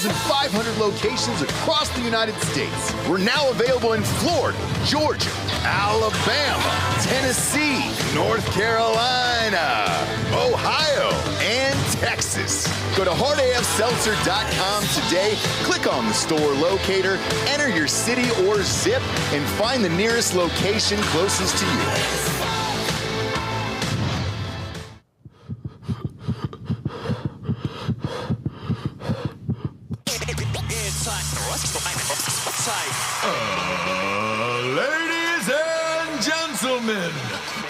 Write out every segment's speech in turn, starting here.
2,500 locations across the United States. We're now available in Florida, Georgia, Alabama, Tennessee, North Carolina, Ohio, and Texas. Go to hardafseltzer.com today, click on the store locator, enter your city or zip, and find the nearest location closest to you. Ladies and gentlemen,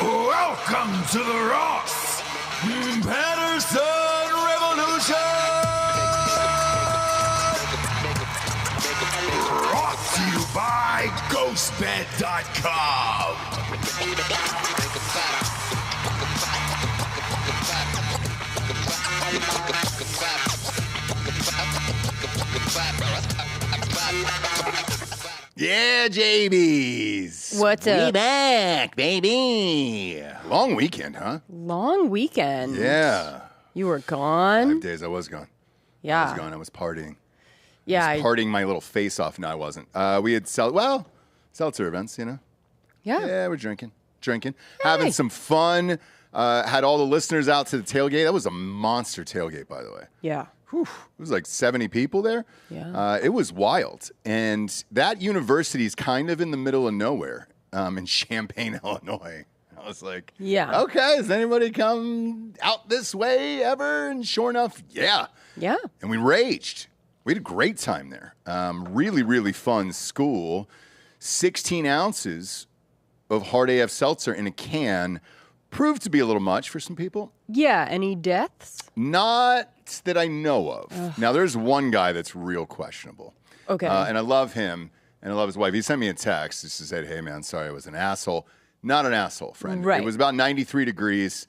welcome to the Ross Patterson Revolution! Brought to you by GhostBed.com. Yeah, JBs. What's up? We back, baby. Long weekend, huh? Long weekend. Yeah. You were gone? 5 days I was gone. Yeah. I was gone. I was partying. Yeah. I was partying my little face off. No, I wasn't. We had seltzer events, you know? Yeah. Yeah, we're drinking. Having some fun. Had all the listeners out to the tailgate. That was a monster tailgate, by the way. Yeah. Whew, it was like 70 people there. Yeah. It was wild. And that university is kind of in the middle of nowhere in Champaign, Illinois. I was like, yeah. Okay, has anybody come out this way ever? And sure enough, yeah. Yeah. And we raged. We had a great time there. Really, really fun school. 16 ounces of Hard AF Seltzer in a can proved to be a little much for some people. Yeah. Any deaths? Not that I know of. Now, there's one guy that's real questionable. Okay. And I love him, and I love his wife. He sent me a text just to say, hey, man, sorry I was an asshole. Not an asshole, friend. Right. It was about 93 degrees,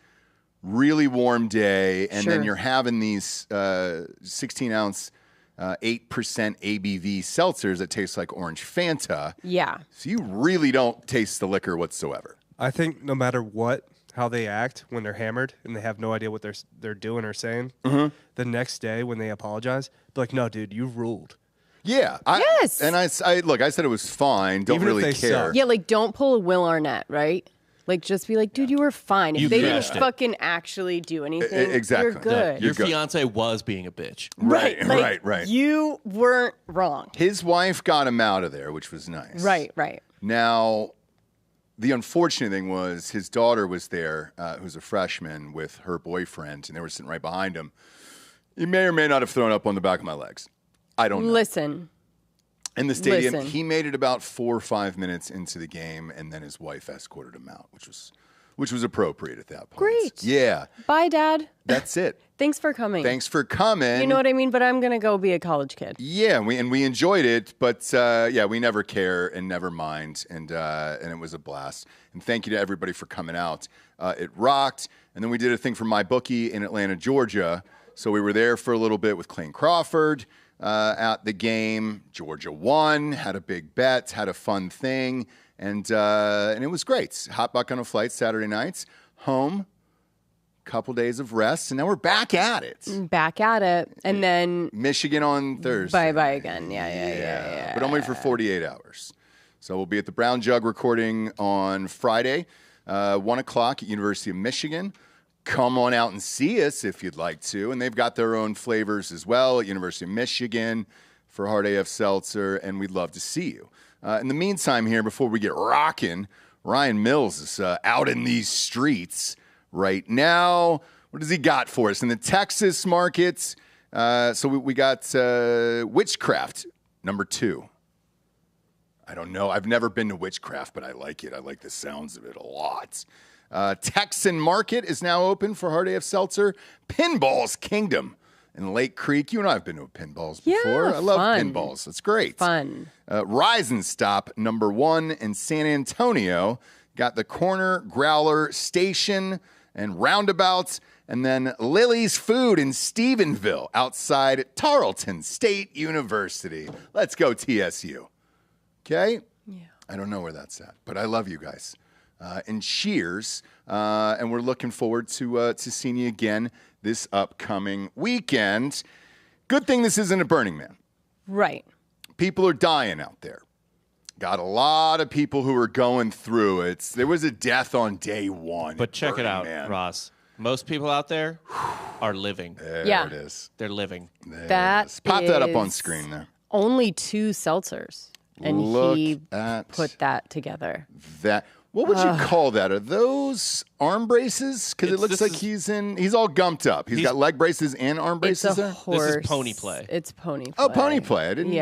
really warm day, and then Sure. you're having these 16-ounce 8% ABV seltzers that taste like orange Fanta. Yeah. So you really don't taste the liquor whatsoever. I think no matter what, how they act when they're hammered and they have no idea what they're doing or saying, the next day when they apologize, be like, no, dude, you ruled. Yes. Yeah. I said it was fine. Don't Even if really they care. suck. Yeah, like don't pull a Will Arnett, right? Like just be like, dude, you were fine. If You they didn't crushed it. fucking actually do anything, exactly. you're good. You're Your good. fiance was being a bitch. Right, Like, right. You weren't wrong. His wife got him out of there, which was nice. Right. Now, the unfortunate thing was his daughter was there, who's a freshman, with her boyfriend, and they were sitting right behind him. He may or may not have thrown up on the back of my legs. I don't know. Listen. In the stadium, listen. he made it about 4 or 5 minutes into the game, and then his wife escorted him out, which was appropriate at that point. Great. Yeah. Bye, Dad. That's it. Thanks for coming. Thanks for coming. You know what I mean? But I'm going to go be a college kid. Yeah, we enjoyed it, but we never care and never mind, and it was a blast. And thank you to everybody for coming out. It rocked. And then we did a thing for my bookie in Atlanta, Georgia. So we were there for a little bit with Clayton Crawford at the game. Georgia won, had a big bet, had a fun thing, and it was great. Hot buck on a flight Saturday nights, home. Couple days of rest, and now we're back at it. Back at it. And then Michigan on Thursday. bye again. Yeah. But only for 48 hours. So we'll be at the Brown Jug recording on Friday, 1 o'clock at University of Michigan. Come on out and see us if you'd like to. And they've got their own flavors as well at University of Michigan for Hard AF Seltzer, and we'd love to see you. In the meantime here, before we get rocking, Ryan Mills is out in these streets right now. What does he got for us in the Texas markets? So we got Witchcraft, number 2. I don't know. I've never been to Witchcraft, but I like it. I like the sounds of it a lot. Texan Market is now open for Hard AF Seltzer. Pinball's Kingdom in Lake Creek. You and I have been to pinballs before. I love fun. pinballs. That's great. Fun. Rise and Stop, number 1 in San Antonio. Got the Corner Growler Station and Roundabouts. And then Lily's Food in Stephenville outside Tarleton State University. Let's go TSU. Okay? Yeah. I don't know where that's at, but I love you guys. And cheers. And we're looking forward to seeing you again this upcoming weekend. Good thing this isn't a Burning Man. Right. People are dying out there. Got a lot of people who are going through it. There was a death on day one. But check it Burning out, Man. Ross. Most people out there are living. There Yeah. it is. They're living. There it That is. Pop that up on is screen there. Only 2 seltzers. And Look he at put that together. that. What would you call that? Are those arm braces? Because it looks like he's all gumped up. He's got leg braces and arm It's braces a there. horse. This is pony play. It's pony play. Oh, pony play. I didn't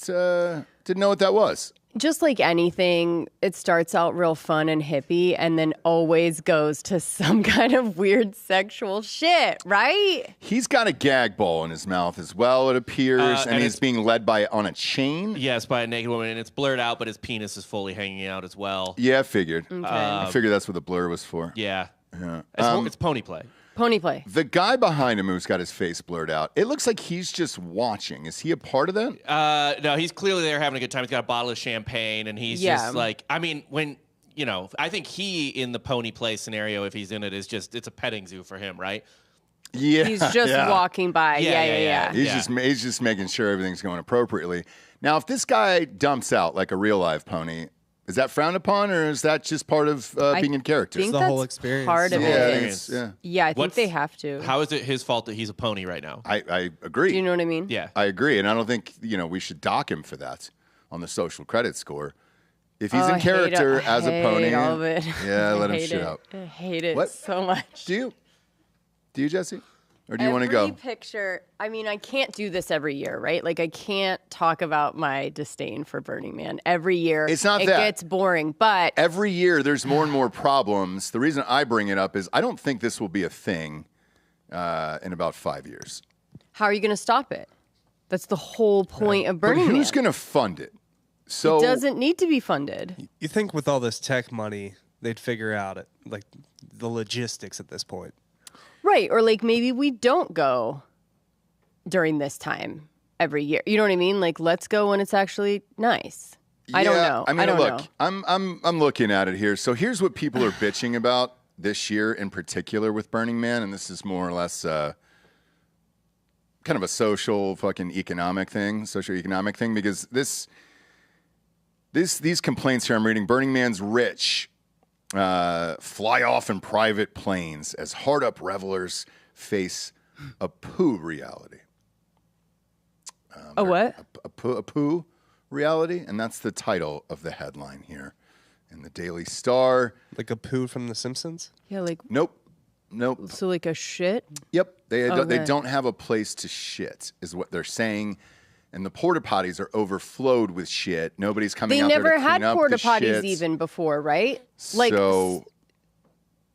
know what that was. Just like anything, it starts out real fun and hippie and then always goes to some kind of weird sexual shit, right? He's got a gag ball in his mouth as well, it appears, and he's it's- being led on a chain. Yes, by a naked woman, and it's blurred out, but his penis is fully hanging out as well. Yeah, I figured. Okay. I figured that's what the blur was for. Yeah. Yeah. It's pony play. Pony play. The guy behind him who's got his face blurred out, it looks like he's just watching. Is he a part of that? No, he's clearly there having a good time. He's got a bottle of champagne, and he's Yeah. just like, I mean, when, I think he, in the pony play scenario, if he's in it, it's a petting zoo for him, right? Yeah. He's just walking by. Yeah. He's just making sure everything's going appropriately. Now, if this guy dumps out like a real live pony, is that frowned upon, or is that just part of being in character? I think the that's whole experience. part of yeah, it. Yeah, I think What's- they have to. How is it his fault that he's a pony right now? I agree. Do you know what I mean? Yeah. I agree, and I don't think we should dock him for that on the social credit score. If he's in character as a pony, all of it. yeah, let him hate shit it. out. I hate it What? so much. Do you, Jesse, or do you want to Every go? picture. I mean, I can't do this every year, right? Like, I can't talk about my disdain for Burning Man every year. It's not it that. gets boring, but Every year, there's more and more problems. The reason I bring it up is I don't think this will be a thing in about 5 years. how are you going to stop it? That's the whole point of Burning But who's Man. going to fund it? So It doesn't need to be funded. You think with all this tech money, they'd figure out like the logistics at this point. Right. Or like maybe we don't go during this time every year. You know what I mean? Like, let's go when it's actually nice. I don't know. I mean, don't look, know. I'm looking at it here. So here's what people are bitching about this year in particular with Burning Man, and this is more or less kind of a socioeconomic thing, because these complaints here I'm reading. Burning Man's rich fly off in private planes as hard-up revelers face a poo reality. A what? A poo reality, and that's the title of the headline here in the Daily Star. Like a poo from The Simpsons? Yeah, like, Nope. so like a shit? Yep. They Okay. don't have a place to shit, is what they're saying. And the porta potties are overflowed with shit. Nobody's coming They out never there to had clean up porta the potties shit. even before, right? Like, So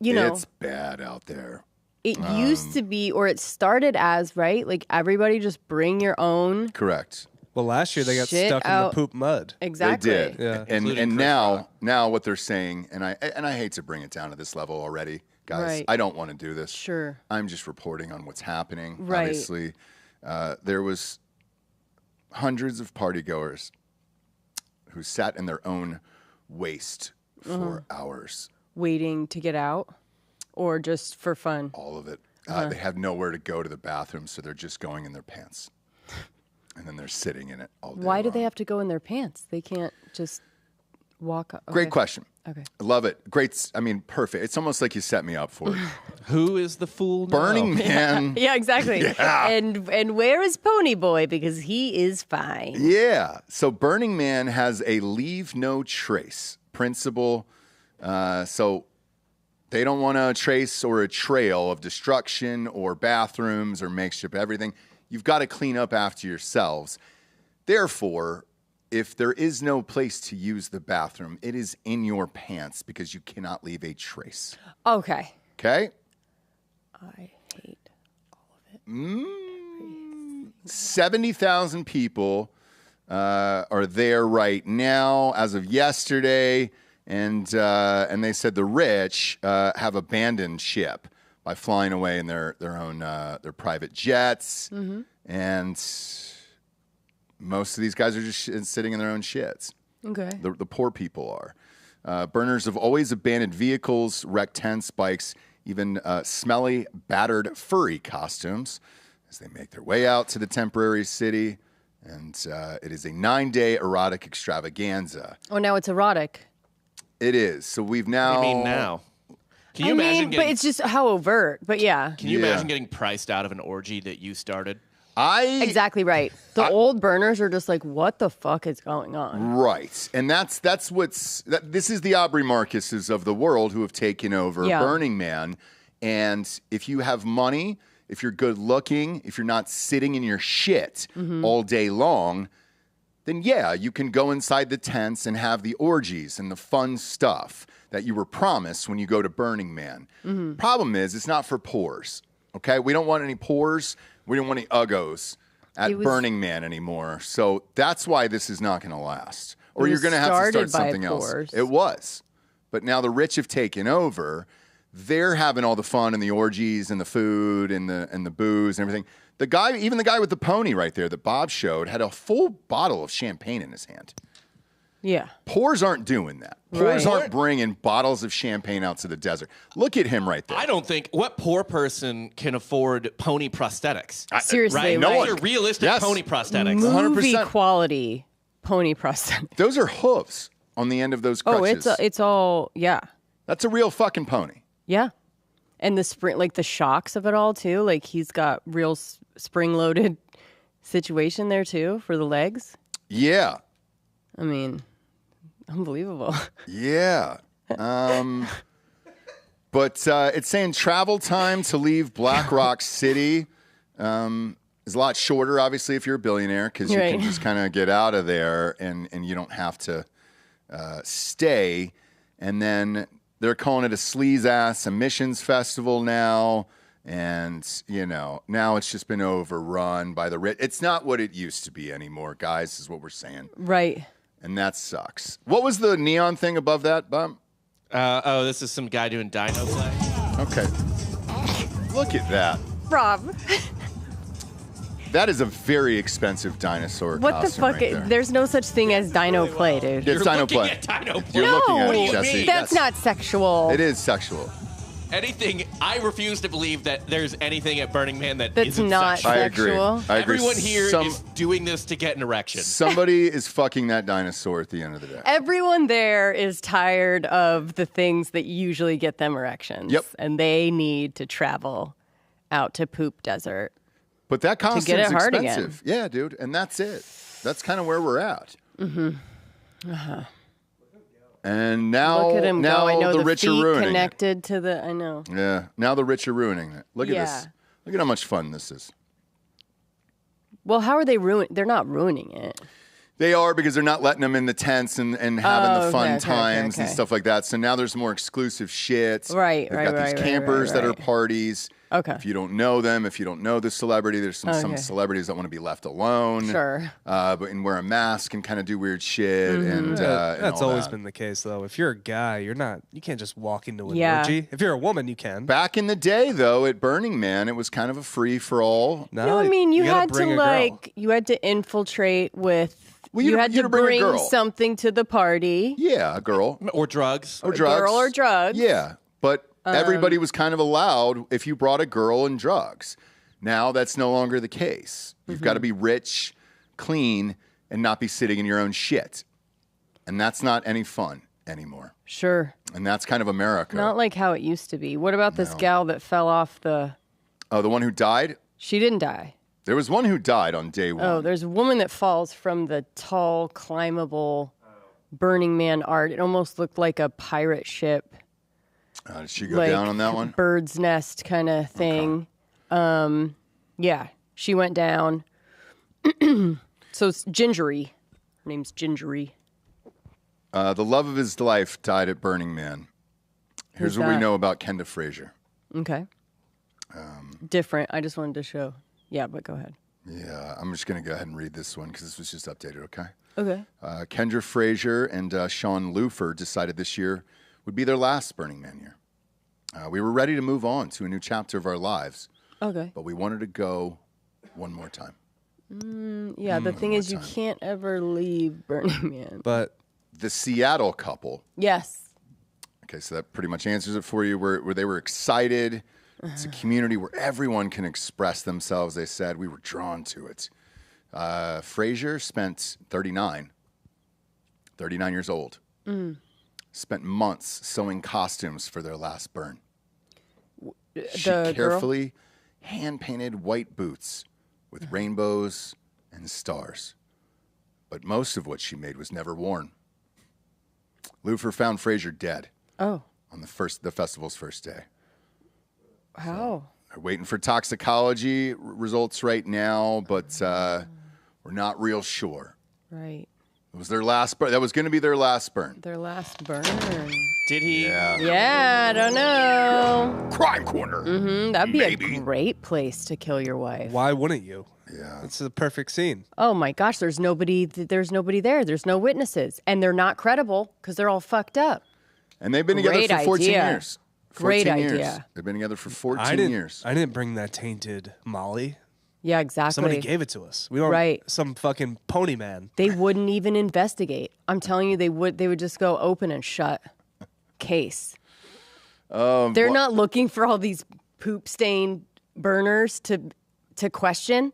you know, it's bad out there. it used to be, or it started as, right? Like, everybody just bring your own. Correct. Well, last year they got Shit stuck in out. the poop mud. Exactly. They did. Yeah. And Including Chris now what they're saying, and I hate to bring it down to this level already, guys. Right. I don't want to do this. Sure. I'm just reporting on what's happening. Right. Obviously, there was hundreds of partygoers who sat in their own waste for hours. Waiting to get out or just for fun? All of it. They have nowhere to go to the bathroom, so they're just going in their pants. And then they're sitting in it all day Why do they long. have to go in their pants? They can't just walk up. Great question. Okay. I love it. Great. I mean, perfect. It's almost like you set me up for it. Who is the fool now? Burning Man. Yeah, exactly. Yeah. And where is Pony Boy? Because he is fine. Yeah. So Burning Man has a leave no trace principle. So they don't want a trace or a trail of destruction or bathrooms or makeshift everything. You've got to clean up after yourselves. Therefore, if there is no place to use the bathroom, it is in your pants because you cannot leave a trace. Okay. Okay? I hate all of it. 70,000 people are there right now as of yesterday, and they said the rich have abandoned ship by flying away in their own their private jets, and most of these guys are just sitting in their own shits. Okay. The poor people are. Burners have always abandoned vehicles, wrecked tents, bikes, even smelly, battered, furry costumes. as they make their way out to the temporary city. And it is a 9-day erotic extravaganza. Oh, now it's erotic. It is. So we've now... What do you mean now? Can you imagine but it's just how overt. But yeah. Can you imagine getting priced out of an orgy that you started? Exactly right. The old burners are just like, what the fuck is going on? Right. And that's what's... this is the Aubrey Marcuses of the world who have taken over Burning Man. And if you have money, if you're good looking, if you're not sitting in your shit all day long, then yeah, you can go inside the tents and have the orgies and the fun stuff that you were promised when you go to Burning Man. Problem is, it's not for pores. Okay? We don't want any pores. We don't want any uggos at Burning Man anymore. So that's why this is not going to last. Or you're going to have to start something else. It was. But now the rich have taken over. They're having all the fun and the orgies and the food and the booze and everything. Even the guy with the pony right there that Bob showed had a full bottle of champagne in his hand. Yeah. Pores aren't doing that. Pores aren't bringing bottles of champagne out to the desert. Look at him right there. I don't think what poor person can afford pony prosthetics. Seriously, right? No Those are realistic pony prosthetics. Movie 100%. quality pony prosthetics. Those are hooves on the end of those crutches. Oh, it's all That's a real fucking pony. Yeah. And the spring, like the shocks of it all too. Like he's got real spring-loaded situation there too for the legs. Yeah. I mean, unbelievable. Yeah. But it's saying travel time to leave Black Rock City is a lot shorter, obviously, if you're a billionaire, because you can just kind of get out of there and you don't have to stay. And then they're calling it a sleaze-ass emissions festival now. And, now it's just been overrun by the rich. It's not what it used to be anymore, guys, is what we're saying. Right. And that sucks. What was the neon thing above that, Bum? This is some guy doing dino play. Okay. Look at that. Rob. That is a very expensive dinosaur What the costume fuck? right there. There's no such thing as dino play, dude. It's dino looking play. at dino play. You're looking at No, it, Jesse. that's not sexual. It is sexual. Anything, I refuse to believe that there's anything at Burning Man that That's isn't not sexual. I agree. Sexual. I agree. Everyone here is doing this to get an erection. Somebody is fucking that dinosaur at the end of the day. Everyone there is tired of the things that usually get them erections. Yep. And they need to travel out to Poop Desert. But that costume's get it hard expensive. Yeah, dude. And that's it. That's kind of where we're at. And now, Look at him go. I know the the rich feet are ruining connected to the. I know. it. Yeah. Now the rich are ruining it. Look at this. Look at how much fun this is. Well, how are they ruining? They're not ruining it. They are, because they're not letting them in the tents and having the fun times and stuff like that. So now there's more exclusive shit. Right, They've got these campers that are parties. Okay. If you don't know them, if you don't know the celebrity, there's some celebrities that want to be left alone. Sure. And wear a mask and kind of do weird shit. And That's all always that. been the case, though. If you're a guy, you can't just walk into an Yeah. orgy. If you're a woman, you can. Back in the day, though, at Burning Man, it was kind of a free for all. No, I mean you gotta had to bring a girl. you had to infiltrate with. Well, you had to bring a bring girl. something to the party. Yeah, a girl. Or drugs. Or drugs. Girl or drugs. Yeah, but everybody was kind of allowed if you brought a girl and drugs. Now that's no longer the case. You've got to be rich, clean, and not be sitting in your own shit. And that's not any fun anymore. Sure. And that's kind of America. Not like how it used to be. What about this gal that fell off the... Oh, the one who died? She didn't die. There was one who died on day one. Oh, there's a woman that falls from the tall, climbable Burning Man art. It almost looked like a pirate ship. Did she go down on that one? Bird's nest kind of thing. Okay. Yeah, she went down. So it's Gingery. Her name's Gingery. The love of his life died at Burning Man. Here's Who's what we that? know about Kenda Frazier. Okay. Different. I just wanted to show. Yeah, but go ahead. Yeah, I'm just going to go ahead and read this one because this was just updated, okay? Okay. Kendra Frazier and Sean Lufer decided this year would be their last Burning Man year. We were ready to move on to a new chapter of our lives, Okay. but we wanted to go one more time. Yeah, the thing is, you can't ever leave Burning Man. But The Seattle couple, Yes. okay, so that pretty much answers it for you, where they were excited It's a community where everyone can express themselves, they said. We were drawn to it. Frazier spent 39 years old. Spent months sewing costumes for their last burn. She carefully hand-painted white boots with rainbows and stars. But most of what she made was never worn. Lufer found Frazier dead. Oh. On the festival's first day. How? They're waiting for toxicology results right now, but we're not real sure. Right. It was their last burn. That was going to be their last burn. Their last burn. Did he? Yeah, I don't know. Crime Corner. That'd be a great place to kill your wife. Why wouldn't you? Yeah. It's the perfect scene. Oh my gosh, there's nobody there. There's no witnesses. And they're not credible because they're all fucked up. And they've been together for 14 years. 14 Great years. idea. They've been together for 14 years. I didn't bring that tainted Molly. Yeah, exactly. Somebody gave it to us. We don't. Right. Some fucking pony man. They wouldn't even investigate. I'm telling you, they would just go open and shut case. They're not looking for all these poop stained burners to question.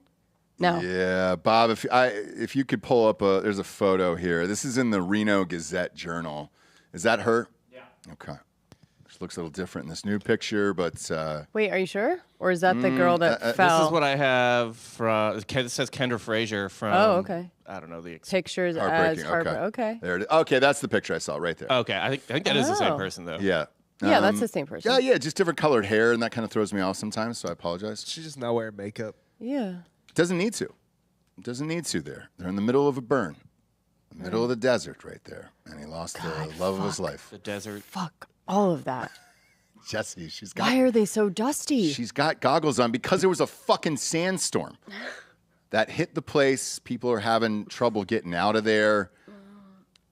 No. Yeah, Bob, if you could pull up there's a photo here. This is in the Reno Gazette Journal. Is that her? Yeah. Okay. She looks a little different in this new picture, but Wait, are you sure? Or is that the girl that fell? This is what I have from. It says Kendra Frazier from. Oh, okay. I don't know the Pictures as Heartbreaking. Harper. Okay. There it is. Okay, that's the picture I saw right there. Okay, I think that is the same Oh. person though. Yeah. Yeah, that's the same person. Yeah, just different colored hair, and that kind of throws me off sometimes, so I apologize. She's just not wearing makeup. Yeah. Doesn't need to. Doesn't need to there. They're in the middle of a burn. The middle of the desert right there. And he lost the love of his life. The desert. Fuck all of that. Jessie, Why are they so dusty? she's got goggles on because there was a fucking sandstorm that hit the place. People are having trouble getting out of there.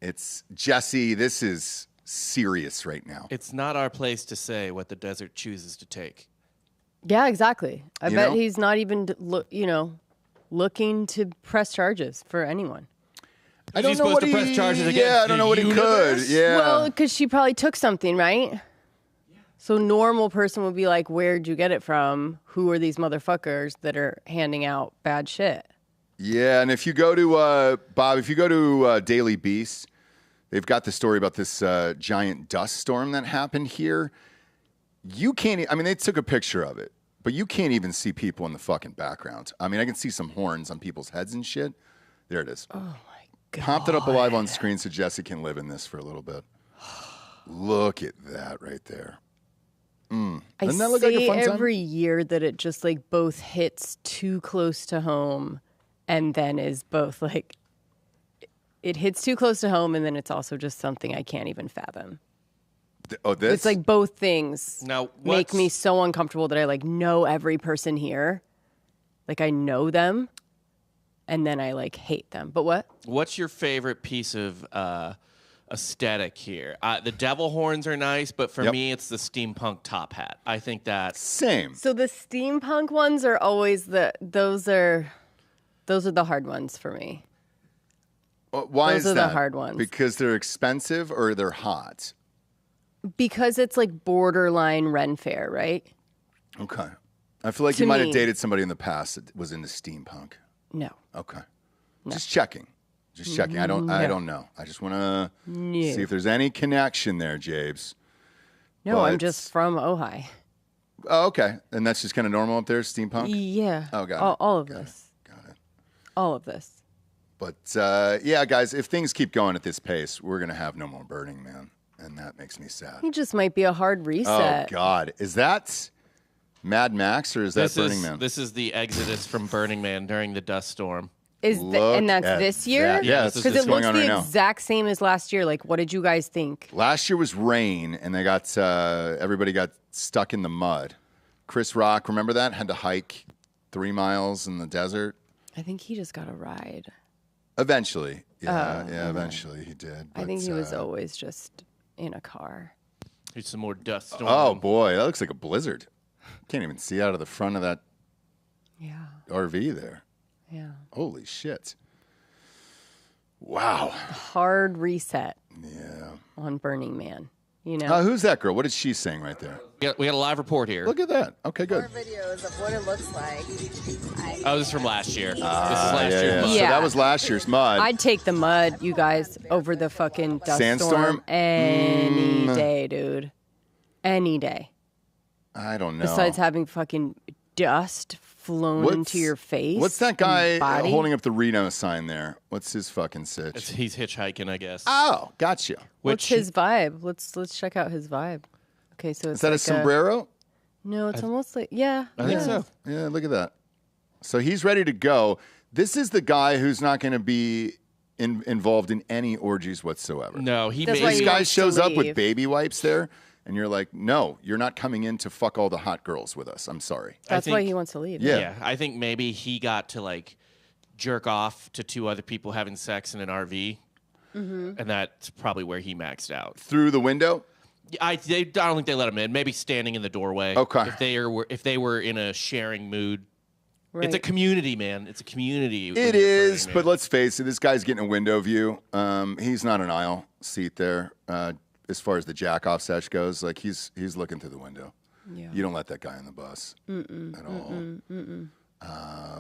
It's Jessie, this is serious right now. It's not our place to say what the desert chooses to take. Yeah, exactly. I You bet know? he's not even, looking to press charges for anyone. I Is don't he know supposed what to he press charges Yeah, against I don't know what the he could. universe? Yeah. Well, because she probably took something, right? So normal person would be like, where'd you get it from? Who are these motherfuckers that are handing out bad shit? Yeah, and if you go to Bob, if you go to Daily Beast, they've got the story about this giant dust storm that happened here. You can't. I mean, they took a picture of it, but you can't even see people in the fucking background. I mean, I can see some horns on people's heads and shit. There it is. Oh my God. Popped it up alive on screen so Jessie can live in this for a little bit. Look at that right there. I Doesn't that look say like a fun time? every year that it just like both hits too close to home and then is both like, it hits too close to home and then it's also just something I can't even fathom. Oh, this? It's like both things Now, make what's- me so uncomfortable that I like know every person here. Like I know them and then I like hate them. But what? What's your favorite piece of aesthetic here? The devil horns are nice, but for Yep. me, it's the steampunk top hat. I think that's Same. So the steampunk ones are always those are the hard ones for me. Why Those is are the that? hard ones. Because they're expensive or they're hot? Because it's like borderline Ren Fair, right? Okay. I feel like To you might me- have dated somebody in the past that was into steampunk. No. Okay. Just checking. Just checking. I don't know. I just want to see if there's any connection there, Jabes. No, I'm But- just from Ojai. Oh, okay. And that's just kind of normal up there, steampunk? Yeah. Oh, got it. All of Got it. this. Got it. All of this. But yeah, guys, if things keep going at this pace, we're going to have no more Burning Man. And that makes me sad. He just might be a hard Oh, reset. God. Is that Mad Max or is that this Burning is Man? this is the exodus from Burning Man during the dust storm. Look And that's at this year? that. Yeah, this it's is Because just it going looks on the right now. exact same as last year. Like, what did you guys think? Last year was rain, and they got everybody got stuck in the mud. Chris Rock, remember that? Had to hike 3 miles in the desert. I think he just got a ride. Eventually, eventually he did. I but, think he was always just in a car. Here's some more dust storm. Oh boy, that looks like a blizzard. Can't even see out of the front of that Yeah. RV there. Yeah. Holy shit! Wow. Hard reset Yeah. on Burning Man. You know, Who's that girl? What is she saying right there? We got a live report here. Look at that. Okay, good. Videos of what it looks like. Oh, this is from last year. This is last year's Yeah. mud. So that was last year's mud. I'd take the mud, you guys, over the fucking dust Sandstorm? storm any day, dude. Any day. I don't know. Besides having fucking dust flown into your face. What's that guy body? holding up the Reno sign there? What's his fucking sitch? He's hitchhiking, I guess. Oh, gotcha. What's his vibe? Let's check out his vibe. Okay, so it's Is that like a sombrero? No, it's almost like I think so. Yeah, look at that. So he's ready to go. This is the guy who's not going to be involved in any orgies whatsoever. No, he That's made why This he guy wants to shows up with leave. baby wipes there, and you're like, no, you're not coming in to fuck all the hot girls with us. I'm sorry. That's why think- he wants to leave. Yeah. Yeah, I think maybe he got to like jerk off to 2 other people having sex in an RV, and that's probably where he maxed out. Through the window? I don't think they let him in. Maybe standing in the doorway. Okay. If they were in a sharing mood. Right. It's a community, man. It's a community. when It you're is, burning, but man. let's face it, this guy's getting a window view. He's not an aisle seat there. As far as the jack-off sesh goes, like he's looking through the window. Yeah. You don't let that guy on the bus at all.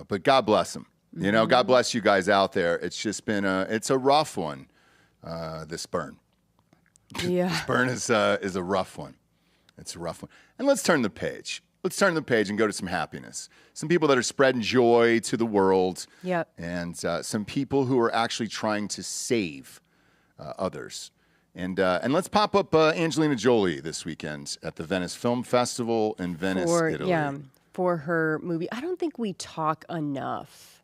But God bless him. You know, God bless you guys out there. It's just been it's a rough one. This burn. Yeah. Burn is a rough one. It's a rough one. And let's turn the page. Let's turn the page and go to some happiness. Some people that are spreading joy to the world. Yep. And some people who are actually trying to save others. And let's pop up Angelina Jolie this weekend at the Venice Film Festival in Venice, Italy. Yeah, for her movie. I don't think we talk enough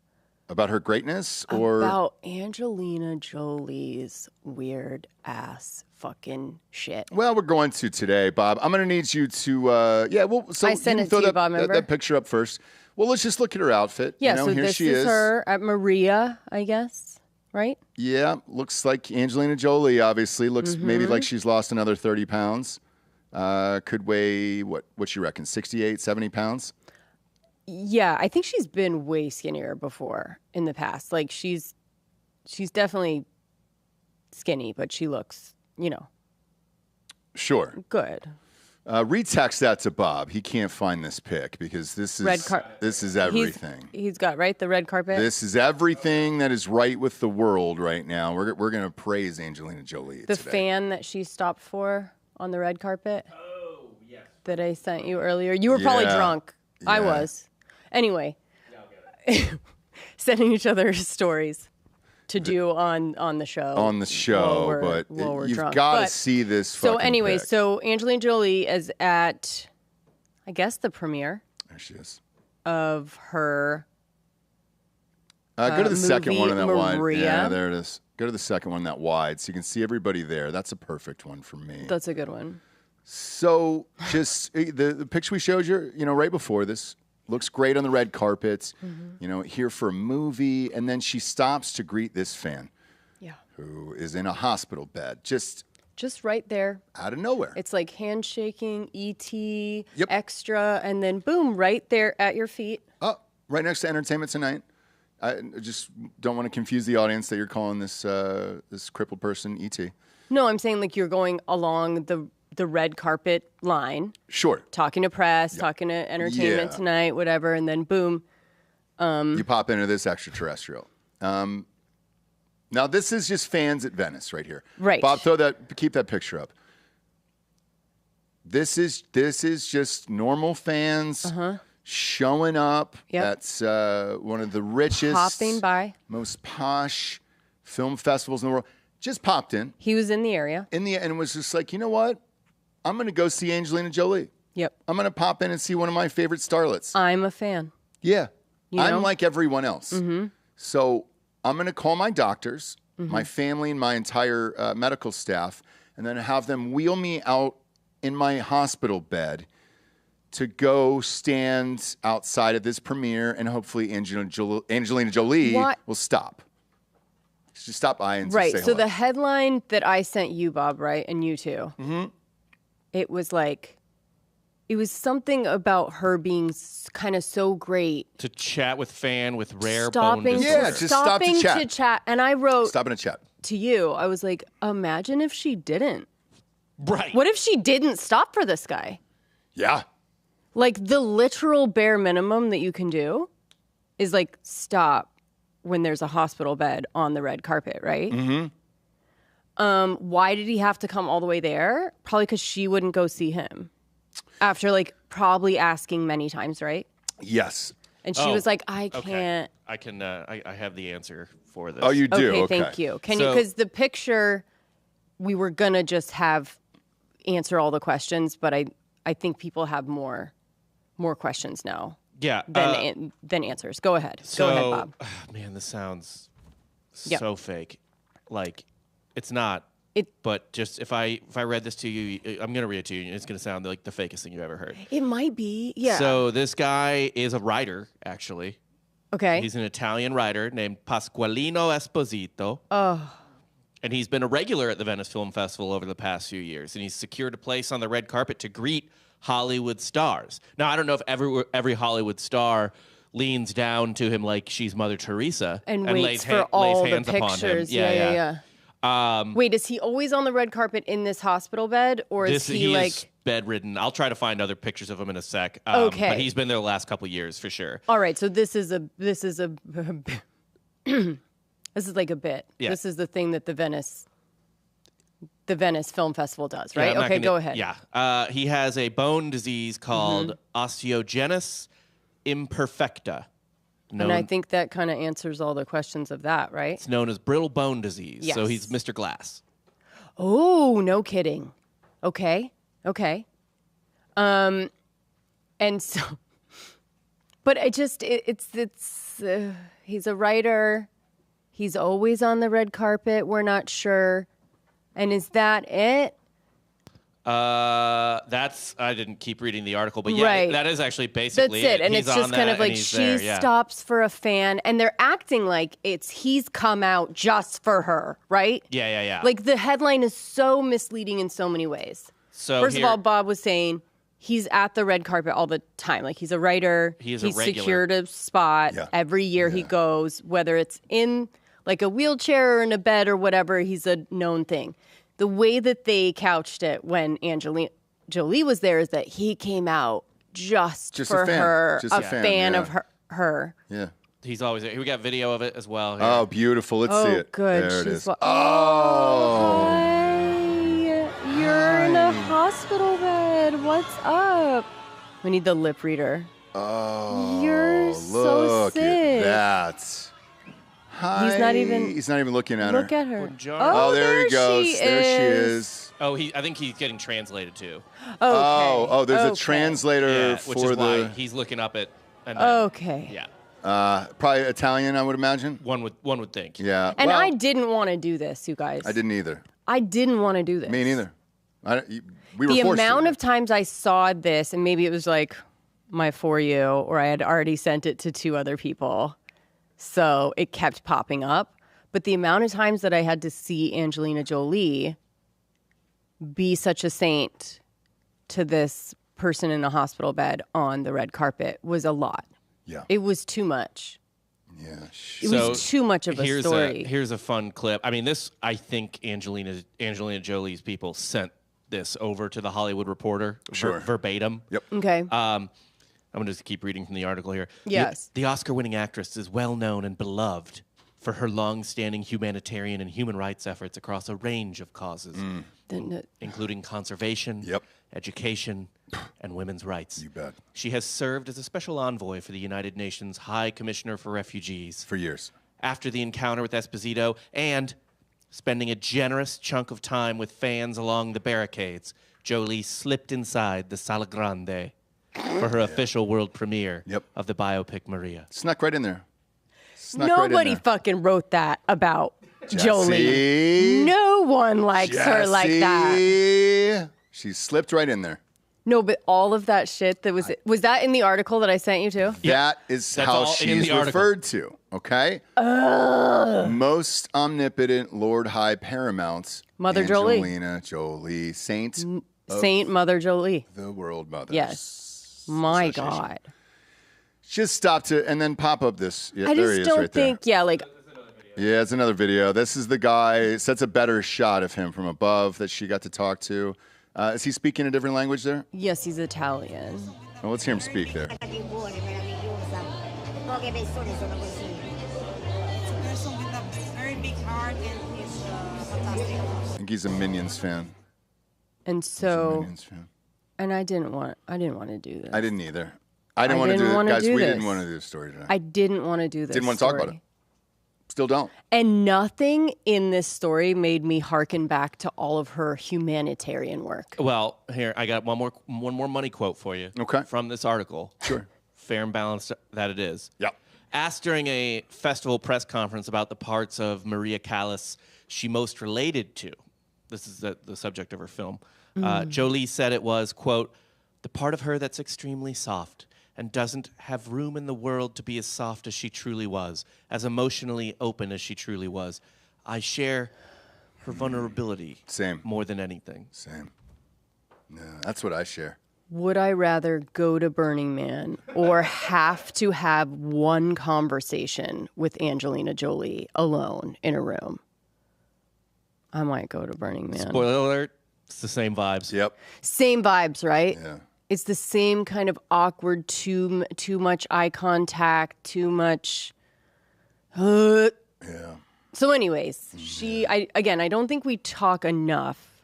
About her greatness or about Angelina Jolie's weird ass fucking shit. Well, we're going to today, Bob. I'm going to need you to, so I sent you can it throw to you, that, Bob, remember? that picture up first. Well, let's just look at her outfit. Yeah, you know, so here this she is her at Maria, I guess, right? Yeah, looks like Angelina Jolie, obviously. Looks maybe Mm-hmm. like she's lost another 30 pounds. Could weigh, what you reckon, 68, 70 pounds? Yeah, I think she's been way skinnier before in the past. Like she's definitely skinny, but she looks, Sure. good. Retext that to Bob. He can't find this pic because this is everything. He's got the red carpet. This is everything that is right with the world right now. We're going to praise Angelina Jolie the today. fan that she stopped for on the red carpet. Oh, yes. That I sent you earlier. You were probably Yeah. drunk. I Yeah. was. Anyway, sending each other stories to do on the show. On the show, while we're you've drunk. got to But- see this. So fucking anyway, pic. so Angelina Jolie is at, I guess, the premiere There she is. of her. Go to the second movie one in that wide. Maria. Yeah, there it is. Go to the second one in that wide, so you can see everybody there. That's a perfect one for me. That's a good one. So just the picture we showed you, right before this, looks great on the red carpet. Here for a movie, and then she stops to greet this fan Yeah. who is in a hospital bed, just Just right there. out of nowhere. It's like handshaking, ET, Yep. extra, and then boom, right there at your feet. Oh, right next to Entertainment Tonight. I just don't want to confuse the audience that you're calling this this crippled person ET. No, I'm saying like you're going along the red carpet line, Sure. talking to press, talking to Entertainment Yeah. Tonight, whatever, and then boom. You pop into this extraterrestrial. Now this is just fans at Venice right here. Right. Bob, keep that picture up. This is just normal fans showing up. Yep. That's one of the richest, Popping by. most posh film festivals in the world. Just popped in He was in the area. and was just like, you know what? I'm going to go see Angelina Jolie. Yep. I'm going to pop in and see one of my favorite starlets. I'm a fan. Yeah. You I'm know? like everyone else. So I'm going to call my doctors, my family, and my entire medical staff, and then have them wheel me out in my hospital bed to go stand outside of this premiere, and hopefully Angelina Jolie What? will stop. Just stop by and just Right. say So hello. the headline that I sent you, Bob, right, and you too, it was like, it was something about her being kind of so great. to chat with fan with rare Stopping, bone Yeah, disorder. just stop to stopping chat. to chat. And I wrote Stop in a chat. to you, I was like, imagine if she didn't. Right. What if she didn't stop for this guy? Yeah. Like the literal bare minimum that you can do is like stop when there's a hospital bed on the red carpet, right? Mm-hmm. Why did he have to come all the way there? Probably because she wouldn't go see him after like probably asking many times, right? Yes. And she was like, I can't. I can. I have the answer for this. Oh, you do? Okay, thank you. Can you? Because the picture, we were gonna just have answer all the questions, but I think people have more questions now. Yeah. Than answers. Go ahead. Go ahead, Bob. Man, this sounds so fake. Like, it's not. But just if I read this to you, I'm gonna read it to you, and it's gonna sound like the fakest thing you ever heard. It might be. Yeah. So this guy is a writer, actually. Okay. He's an Italian writer named Pasqualino Esposito. Oh. And he's been a regular at the Venice Film Festival over the past few years, and he's secured a place on the red carpet to greet Hollywood stars. Now, I don't know if every Hollywood star leans down to him like she's Mother Teresa and waits for all the pictures. Yeah. Wait, is he always on the red carpet in this hospital bed, or is he like is bedridden? I'll try to find other pictures of him in a sec. Okay, but he's been there the last couple of years for sure. All right, so this is this is like a bit. Yeah. This is the thing that the Venice Film Festival does, right? Yeah, okay, go ahead. Yeah, he has a bone disease called osteogenesis imperfecta. And I think that kind of answers all the questions of that, right? It's known as brittle bone disease. Yes. So he's Mr. Glass. Oh, no kidding. Okay. And so, but he's a writer. He's always on the red carpet. We're not sure. And is that it? I didn't keep reading the article, but yeah, right. That is actually basically That's it. And he's it's just kind of like she stops for a fan, and they're acting like he's come out just for her, right? Yeah. Like the headline is so misleading in so many ways. So first of all, Bob was saying he's at the red carpet all the time. Like he's a writer. He's secured a spot every year he goes, whether it's in like a wheelchair or in a bed or whatever. He's a known thing. The way that they couched it when Angelina Jolie was there is that he came out just for her, a fan of her. Yeah. He's always there. We got video of it as well. Here. Oh, beautiful. Let's see it. Good. There it is. Hi. You're in a hospital bed. What's up? We need the lip reader. Oh, you're so sick. At that. Hi. He's not even looking at her. Look at her. Oh, there he goes. There she is. Oh, I think he's getting translated too. Oh, there's a translator which for is why he's looking up at. Okay. Yeah. Probably Italian, I would imagine. One would think. Yeah. And I didn't want to do this, you guys. I didn't either. I didn't want to do this. Me neither. We were the forced amount to. of times I saw this, and maybe it was like my For You, or I had already sent it to 2 other people. So it kept popping up. But the amount of times that I had to see Angelina Jolie be such a saint to this person in a hospital bed on the red carpet was a lot. Yeah. It was too much. Yeah. It was too much of a story. Here's a fun clip. I mean, I think Angelina Jolie's people sent this over to the Hollywood Reporter verbatim. Yep. Okay. I'm going to just keep reading from the article here. Yes. The Oscar-winning actress is well known and beloved for her long-standing humanitarian and human rights efforts across a range of causes, including conservation, education, and women's rights. You bet. She has served as a special envoy for the United Nations High Commissioner for Refugees. For years. After the encounter with Esposito and spending a generous chunk of time with fans along the barricades, Jolie slipped inside the Sala Grande for her official world premiere of the biopic Maria. Snuck right in there. Nobody fucking wrote that about Jolie. No one likes her like that. She slipped right in there. No, but all of that shit that was that in the article that I sent you to? That is how she's referred to, okay? Most omnipotent Lord High Paramount, Mother Jolie. Angelina Jolie, Saint Mother Jolie. The World Mother. Yes. My God. Just stop to and then pop up this. Yeah, I there just he is don't right there. think, like Yeah, it's another video. This is the guy. Sets a better shot of him from above that she got to talk to. Is he speaking a different language there? Yes, he's Italian. Well, let's hear him speak there. It's a person with a very big heart and he's fantastic. I think he's a Minions fan. And He's a so, Minions fan. and I didn't want to do this. I didn't either. I didn't want to do it. Guys, we didn't want to do the story today. I didn't want to do this. Didn't want to talk about it. Still don't. And nothing in this story made me hearken back to all of her humanitarian work. Well, here I got one more money quote for you. Okay. From this article. Sure. Fair and balanced that it is. Yep. Asked during a festival press conference about the parts of Maria Callas she most related to. This is the subject of her film. Jolie said it was, quote, the part of her that's extremely soft and doesn't have room in the world to be as soft as she truly was, as emotionally open as she truly was. I share her vulnerability. Same. More than anything. Same. Yeah, that's what I share. Would I rather go to Burning Man or have to have one conversation with Angelina Jolie alone in a room? I might go to Burning Man. Spoiler alert, it's the same vibes. Yep. Same vibes, right? Yeah. It's the same kind of awkward, too much eye contact, too much. Yeah. So, anyways, I don't think we talk enough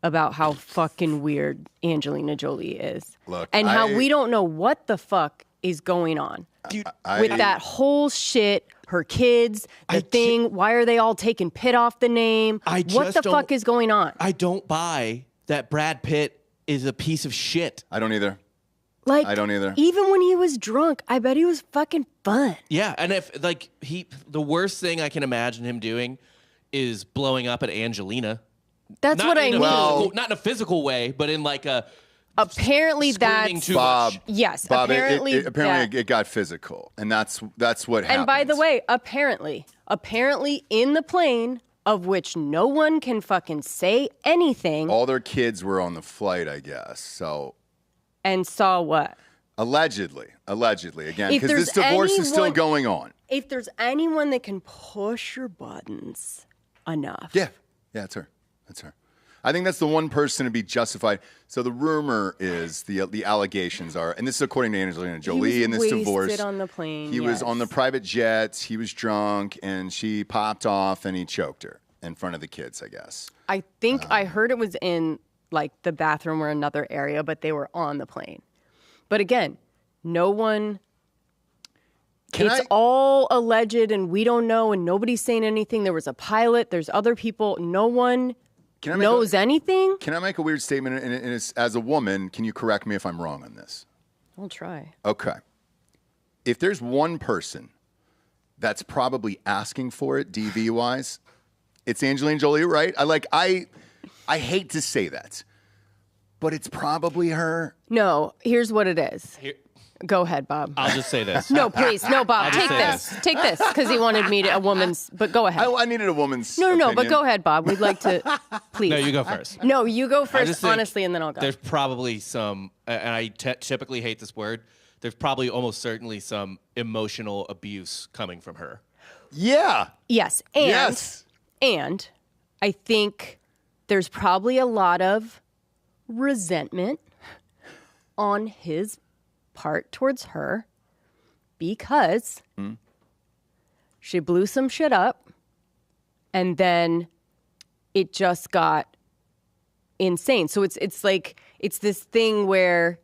about how fucking weird Angelina Jolie is. Look, and how we don't know what the fuck is going on. Dude, With that whole shit, her kids, the thing, why are they all taking Pitt off the name? What the fuck is going on? I don't buy that Brad Pitt is a piece of shit. I don't either. Like, I don't either. Even when he was drunk, I bet he was fucking fun. Yeah, and if the worst thing I can imagine him doing is blowing up at Angelina. That's what I mean. Not in a physical way, but in like a apparently screaming that's too Bob. much. Yes, Bob, apparently it got physical, and that's what happened. And by the way, apparently in the plane, of which no one can fucking say anything. All their kids were on the flight, I guess. So. And saw what? Allegedly, again, If because there's this divorce is still anyone- going on. If there's anyone that can push your buttons enough. Yeah, it's her. That's her. I think that's the one person to be justified. So the rumor is, the allegations are, and this is according to Angelina Jolie in this divorce. He was wasted on the plane. He was on the private jet. He was drunk, and she popped off, and he choked her in front of the kids, I guess. I think I heard it was in like the bathroom or another area, but they were on the plane. But again, no one. All alleged, and we don't know, and nobody's saying anything. There was a pilot. There's other people. No one knows anything. Can I make a weird statement? And it's, as a woman, can you correct me if I'm wrong on this? I'll try. Okay. If there's one person that's probably asking for it, DV-wise, it's Angelina Jolie, right? I hate to say that, but it's probably her. No, here's what it is. Go ahead, Bob. I'll just say this. No, please. No, Bob. I'll Take just this. say Take this. Because he wanted me to a woman's. But go ahead. I needed a woman's. No, opinion. but go ahead, Bob. We'd like to. Please. No, you go first. No, you go I just first, think honestly, and then I'll go. There's probably some, and I typically hate this word, there's probably almost certainly some emotional abuse coming from her. Yeah. Yes. And I think there's probably a lot of resentment on his part towards her because she blew some shit up and then it just got insane. So it's like it's this thing where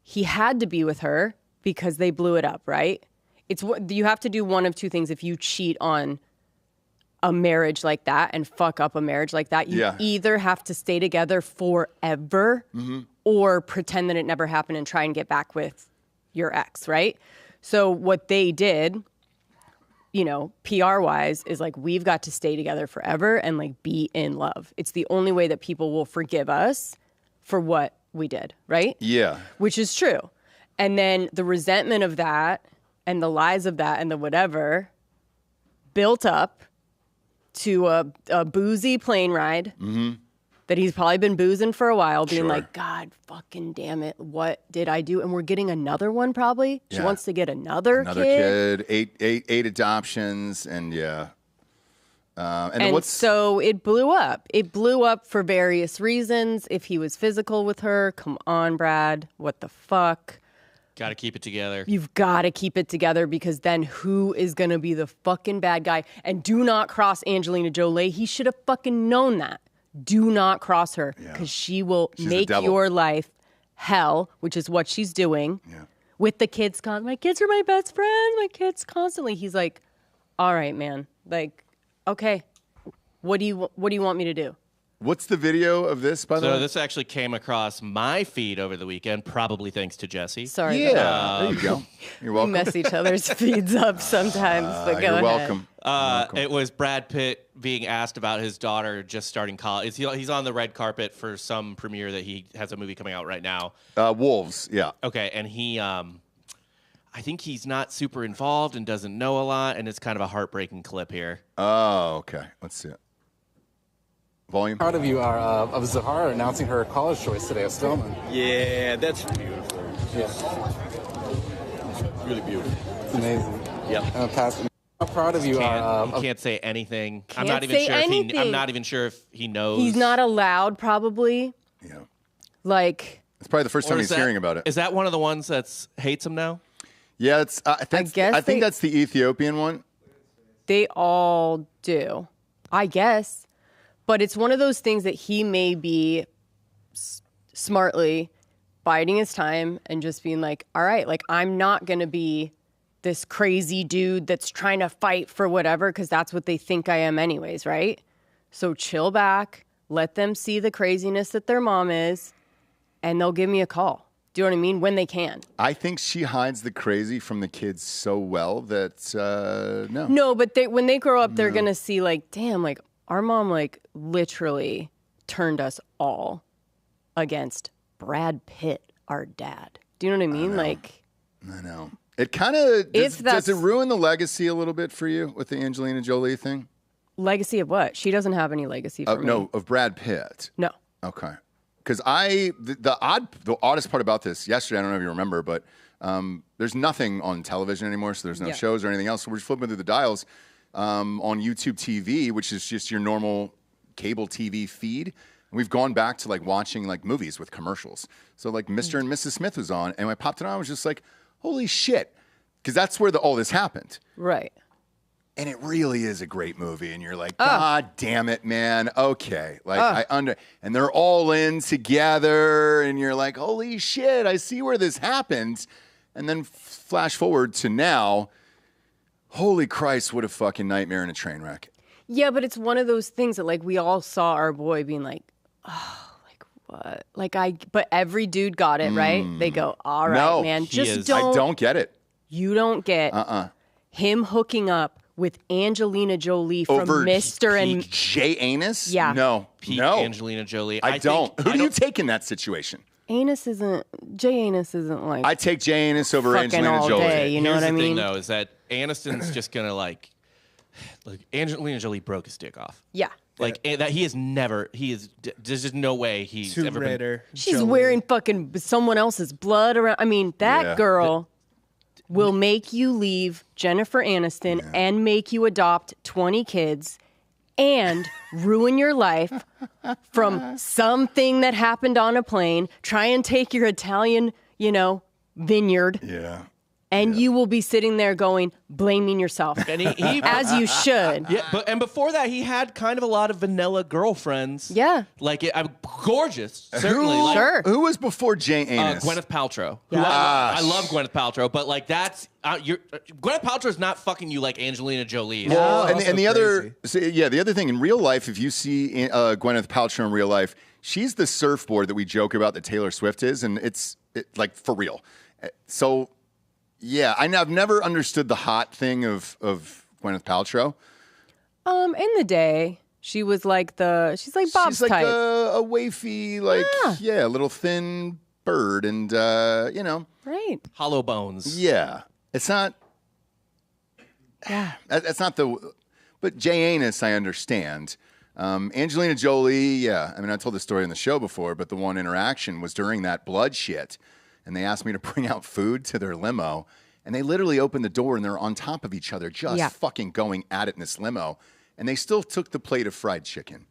he had to be with her because they blew it up, right? It's what you have to do one of two things if you cheat on a marriage like that and fuck up a marriage like that. You either have to stay together forever or pretend that it never happened and try and get back with your ex, right? So what they did, you know, PR-wise, is like, we've got to stay together forever and like be in love. It's the only way that people will forgive us for what we did, right? Yeah. Which is true. And then the resentment of that and the lies of that and the whatever built up to a boozy plane ride that he's probably been boozing for a while, being like, God fucking damn it, what did I do? And we're getting another one probably. She wants to get another kid. Eight adoptions, and And so it blew up. It blew up for various reasons. If he was physical with her, come on, Brad. What the fuck? Got to keep it together. You've got to keep it together because then who is going to be the fucking bad guy? And do not cross Angelina Jolie. He should have fucking known that. Do not cross her because she's make your life hell, which is what she's doing with the kids. My kids are my best friend. My kids constantly. He's like, all right, man. Like, okay, what do you want me to do? What's the video of this, by the way? So this actually came across my feed over the weekend, probably thanks to Jessie. Sorry. Yeah, there you go. You're welcome. We mess each other's feeds up sometimes, but go you're ahead. welcome. It was Brad Pitt being asked about his daughter just starting college. He's on the red carpet for some premiere that he has a movie coming out right now. Wolves, yeah. Okay, and he, I think he's not super involved and doesn't know a lot, and it's kind of a heartbreaking clip here. Oh, okay. Let's see it. Volume. Proud of you are of Zahara announcing her college choice today at Stillman. Yeah, that's beautiful. Yeah. It's really beautiful. It's amazing. Yep. How proud of you are. He can't say anything. I'm not even sure if he knows. He's not allowed, probably. Yeah. Like. It's probably the first time he's hearing about it. Is that one of the ones that hates him now? Yeah, it's. I think that's the Ethiopian one. They all do, I guess. But it's one of those things that he may be smartly biding his time and just being like, all right, like I'm not going to be this crazy dude that's trying to fight for whatever because that's what they think I am anyways, right? So chill back, let them see the craziness that their mom is, and they'll give me a call. Do you know what I mean? When they can. I think she hides the crazy from the kids so well that, no. No, but when they grow up, they're going to see like, damn, like, our mom, like, literally turned us all against Brad Pitt, our dad. Do you know what I mean? I know. It kind of, does it ruin the legacy a little bit for you with the Angelina Jolie thing? Legacy of what? She doesn't have any legacy for me. No, of Brad Pitt. No. Okay. Because the oddest part about this, yesterday, I don't know if you remember, but there's nothing on television anymore, so there's no shows or anything else. So we're just flipping through the dials. On YouTube TV, which is just your normal cable TV feed. And we've gone back to like watching like movies with commercials. So like Mr. and Mrs. Smith was on, and when I popped it on, I was just like, holy shit. Because that's where all this happened. Right. And it really is a great movie. And you're like, God damn it, man. Okay. Like and they're all in together, and you're like, holy shit, I see where this happened. And then flash forward to now. Holy Christ, what a fucking nightmare and a train wreck. Yeah, but it's one of those things that, like, we all saw our boy being like, oh, like, what? But every dude got it, right? They go, all right, man, just don't. I don't get it. You don't get him hooking up with Angelina Jolie from Over Mr. and J. Anus? Yeah. No. Angelina Jolie. I don't. Who do you take in that situation? J. Anus isn't like. I take J. Anus over fucking Angelina all Jolie. day, you know what I mean? Here's the thing, though, is that Aniston's just gonna like Angelina Jolie broke his dick off. Yeah. Like that, there's just no way he's ever been. She's wearing fucking someone else's blood around. I mean, that girl will make you leave Jennifer Aniston and make you adopt 20 kids and ruin your life from something that happened on a plane. Try and take your Italian, vineyard. Yeah. And you will be sitting there going, blaming yourself. And he as you should. Yeah, and before that, he had kind of a lot of vanilla girlfriends. Yeah. Like, gorgeous, certainly. Who was before J. Anus? Gwyneth Paltrow. Yeah. I love Gwyneth Paltrow, but, like, that's... Gwyneth Paltrow's not fucking you like Angelina Jolie. Well, and the other... the other thing, in real life, if you see Gwyneth Paltrow in real life, she's the surfboard that we joke about that Taylor Swift is, and it's like, for real. So... Yeah, I've never understood the hot thing of Gwyneth Paltrow. In the day, she was like she's like Bob's type. She's like type. a wafy, a little thin bird, and right, hollow bones. Yeah, it's not. Yeah, that's not the. But J. Anus, I understand. Angelina Jolie, yeah. I mean, I told this story on the show before, but the one interaction was during that blood shit. And they asked me to bring out food to their limo. And they literally opened the door and they're on top of each other, just fucking going at it in this limo. and they still took the plate of fried chicken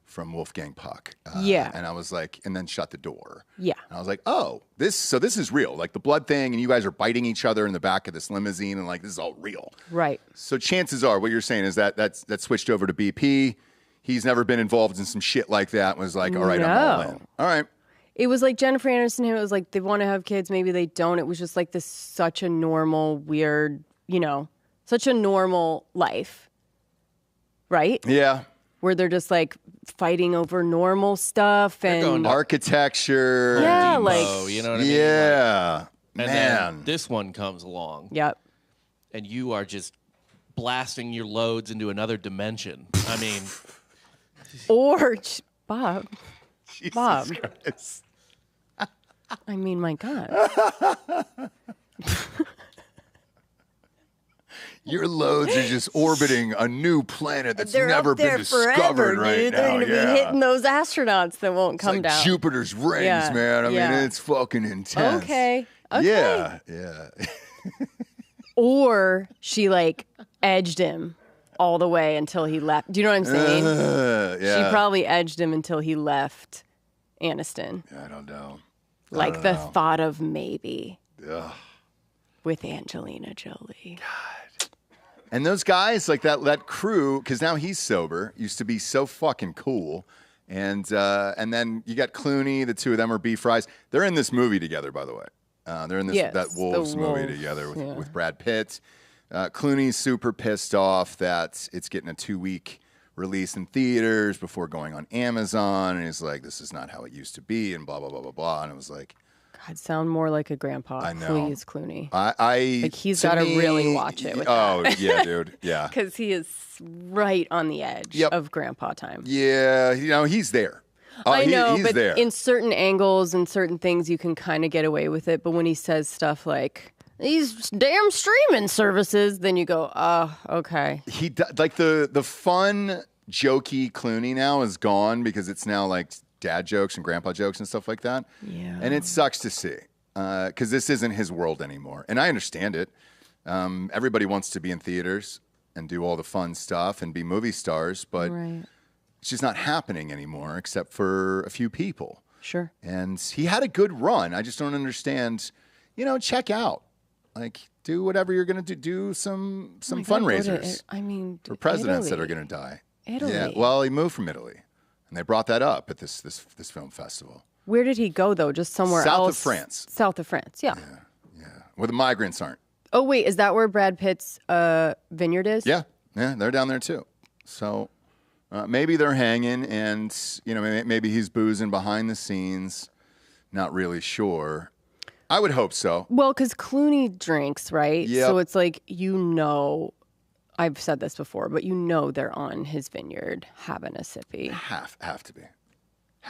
from Wolfgang Puck. And I was like, and then shut the door. Yeah. And I was like, oh, this is real. Like the blood thing, and you guys are biting each other in the back of this limousine, and like this is all real. Right. So chances are, what you're saying is that switched over to BP. He's never been involved in some shit like that. Was like, all right, I'm all in. All right. It was like Jennifer Aniston. It was like they want to have kids, maybe they don't. It was just like this such a normal, weird, such a normal life, right? Yeah. Where they're just like fighting over normal stuff and architecture. Yeah, like you know what I mean? Yeah, and then this one comes along. Yep. And you are just blasting your loads into another dimension. I mean, or Bob. Jesus Bob. Christ. I mean, my God. Your loads are just orbiting a new planet that's They're never up there been discovered forever, right dude. now. They're going to be hitting those astronauts that won't It's come like down. Jupiter's rings, man. I mean, it's fucking intense. Okay. Yeah. Or she like edged him all the way until he left. Do you know what I'm saying? Yeah. She probably edged him until he left Aniston. I don't know. Like the thought of maybe Ugh. with Angelina Jolie. God. And those guys, like that crew, because now he's sober, used to be so fucking cool. And then you got Clooney. The two of them are beef fries. They're in this movie together, by the way. They're in that Wolves movie together with Brad Pitt. Clooney's super pissed off that it's getting a 2-week release in theaters before going on Amazon. And he's like, this is not how it used to be, and blah, blah, blah, blah, blah. And it was like, God, sound more like a grandpa. I know. Please, Clooney. Like he's got to really watch it with yeah, dude. Yeah. Because he is right on the edge of grandpa time. Yeah, he's there. I know, he's but there. in certain angles and certain things, you can kind of get away with it. But when he says stuff like, these damn streaming services, then you go, oh, okay. He like the fun, jokey Clooney now is gone because it's now like dad jokes and grandpa jokes and stuff like that. Yeah. And it sucks to see because this isn't his world anymore. And I understand it. Everybody wants to be in theaters and do all the fun stuff and be movie stars, but it's just not happening anymore except for a few people. Sure. And he had a good run. I just don't understand, check out. Like, do whatever you're going to do. Do some fundraisers. For presidents that are going to die. Italy. Yeah. Well, he moved from Italy, and they brought that up at this film festival. Where did he go though? Just somewhere South else? of France. South of France. Yeah. Where the migrants aren't. Oh wait, is that where Brad Pitt's vineyard is? Yeah. They're down there too. So maybe they're hanging, and maybe he's boozing behind the scenes. Not really sure. I would hope so. Well, because Clooney drinks, right? Yep. So it's like, I've said this before, but they're on his vineyard having a sippy. Have to be.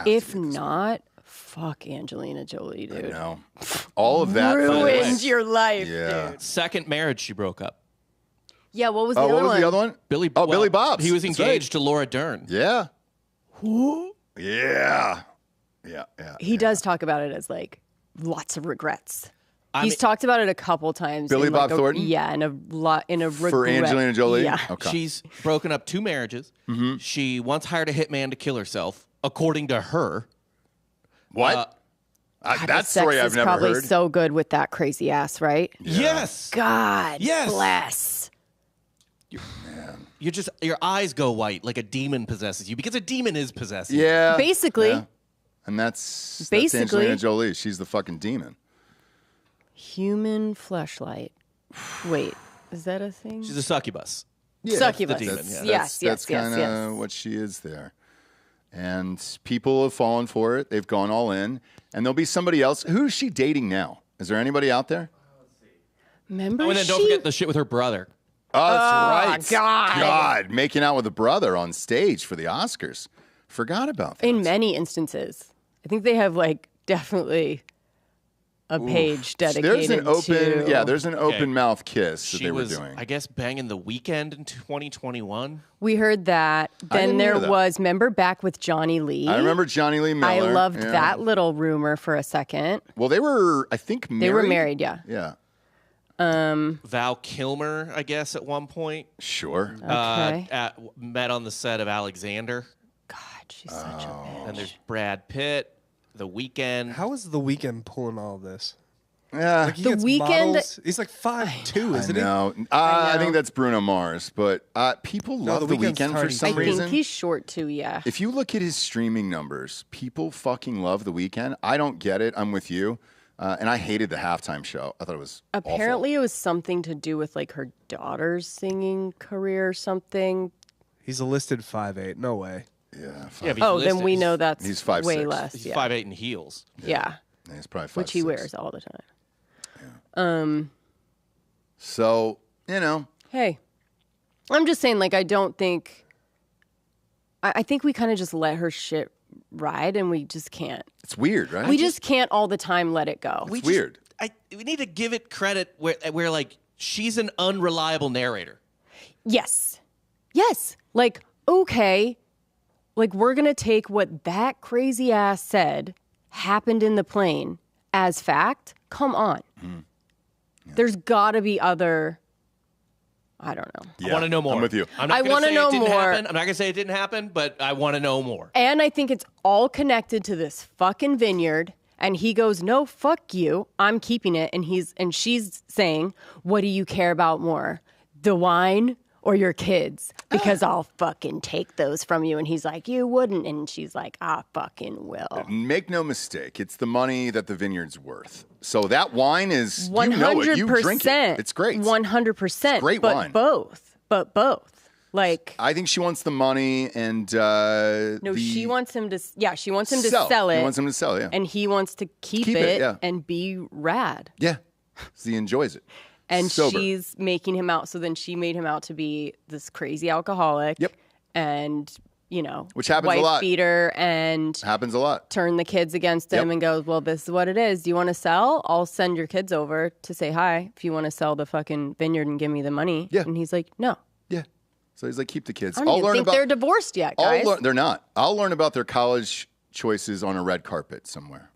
If not, fuck Angelina Jolie, dude. I know. All of that ruined your life, dude. Second marriage she broke up. Yeah, what was the other one? What was the other one? Billy Bob's. He was That's engaged to Laura Dern. Yeah. Who? Yeah. He does talk about it as like lots of regrets. He's talked about it a couple times. Billy Bob Thornton? Yeah, in a regret. For Angelina Jolie? Yeah. Okay. She's broken up 2 marriages. Mm-hmm. She once hired a hitman to kill herself, according to her. What? That story I've never probably heard. So good with that crazy ass, right? Yeah. Yes. God Yes. bless. Your eyes go white like a demon possesses you because a demon is possessing you. Yeah. Basically. Yeah. And that's Basically. Angelina Jolie. She's the fucking demon. Human fleshlight. Wait, is that a thing? She's a succubus. Yeah, Succubus. The demon, That's kind of what she is there. And people have fallen for it. They've gone all in. And there'll be somebody else. Who is she dating now? Is there anybody out there? Remember And then don't forget the shit with her brother. Oh, that's right. God. Making out with a brother on stage for the Oscars. Forgot about that. In many instances. I think they have like definitely a page dedicated to... there's an open mouth kiss that She they were was, doing. I guess, banging The Weeknd in 2021. We heard that. Then there was, remember back with Johnny Lee? I remember Johnny Lee Miller. I loved that little rumor for a second. Well, they were, I think, married. They were married, yeah. Yeah. Val Kilmer, I guess, at one point. Sure. Okay. Met on the set of Alexander. God, she's such a bitch. And there's Brad Pitt, The Weeknd. How is The Weeknd pulling all of this? Yeah. Like he The gets Weeknd- models. He's like 5'2", isn't he? No, I think that's Bruno Mars, but people love The Weeknd's Weeknd for tiny. some I reason. think he's short too, yeah. If you look at his streaming numbers, people fucking love The Weeknd. I don't get it. I'm with you. And I hated the halftime show. I thought it was Apparently it was something to do with like her daughter's singing career or something. He's a listed 5'8". No way. awful. Yeah. Yeah, but Oh, he's then listed. we know that's He's 5'6". way less. He's Yeah. 5'8" in heels. Yeah. He's probably 5'6". Which he wears all the time. So, Hey, I'm just saying, like, I don't think. I think we kind of just let her shit ride, and we just can't. it's weird, right? We just can't all the time let it go. It's weird. We need to give it credit where like she's an unreliable narrator. Yes. Yes. Like, okay. Like, we're going to take what that crazy ass said happened in the plane as fact. Come on. Yeah. There's got to be other. I don't know. Yeah, I want to know more. I'm with you. I'm not I gonna wanna say know it didn't more. happen. I'm not going to say it didn't happen, but I want to know more. And I think it's all connected to this fucking vineyard. And he goes, no, fuck you. I'm keeping it. And she's saying, what do you care about more? The wine or your kids? Because I'll fucking take those from you. And he's like, you wouldn't. And she's like, I fucking will. Make no mistake, it's the money that the vineyard's worth. So that wine is 100%. you know it. You drink it. It's great. 100%. great but wine. But both. Like, I think she wants the money and no, she wants him to. Yeah, she wants him to sell it. He wants him to sell, yeah. And he wants to keep Keep it, yeah. and be rad. Yeah. So he enjoys it. And Sober. she's making him out. So then she made him out to be this crazy alcoholic. Yep. And, which happens wife a lot. beater and Happens a lot. turn the kids against him Yep. and goes, well, this is what it is. Do you want to sell? I'll send your kids over to say hi if you want to sell the fucking vineyard and give me the money. Yeah. And he's like, no. Yeah. So he's like, keep the kids. I don't even think they're divorced yet, guys. They're not. I'll learn about their college choices on a red carpet somewhere.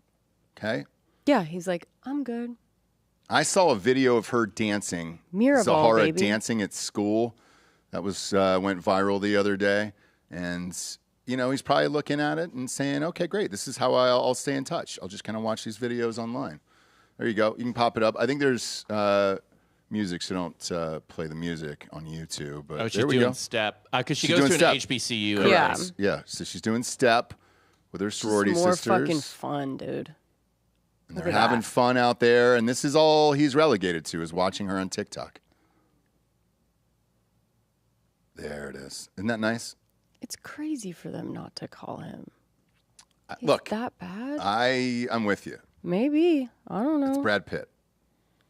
Okay? Yeah, he's like, I'm good. I saw a video of her dancing. Mirrorball, Zahara baby. dancing at school. That was went viral the other day. And, he's probably looking at it and saying, okay, great. This is how I'll stay in touch. I'll just kind of watch these videos online. There you go. You can pop it up. I think there's music, so don't play the music on YouTube. But Oh, she's there we doing go. step. Because she She's goes doing to an step. HBCU. Correct. Yeah. Yeah. So she's doing step with her sorority It's more sisters. fucking fun, dude. And Look they're at having that. fun out there, and this is all he's relegated to, is watching her on TikTok. There it is. Isn't that nice? It's crazy for them not to call him. He's Look, that bad? I'm with you. Maybe. I don't know. It's Brad Pitt.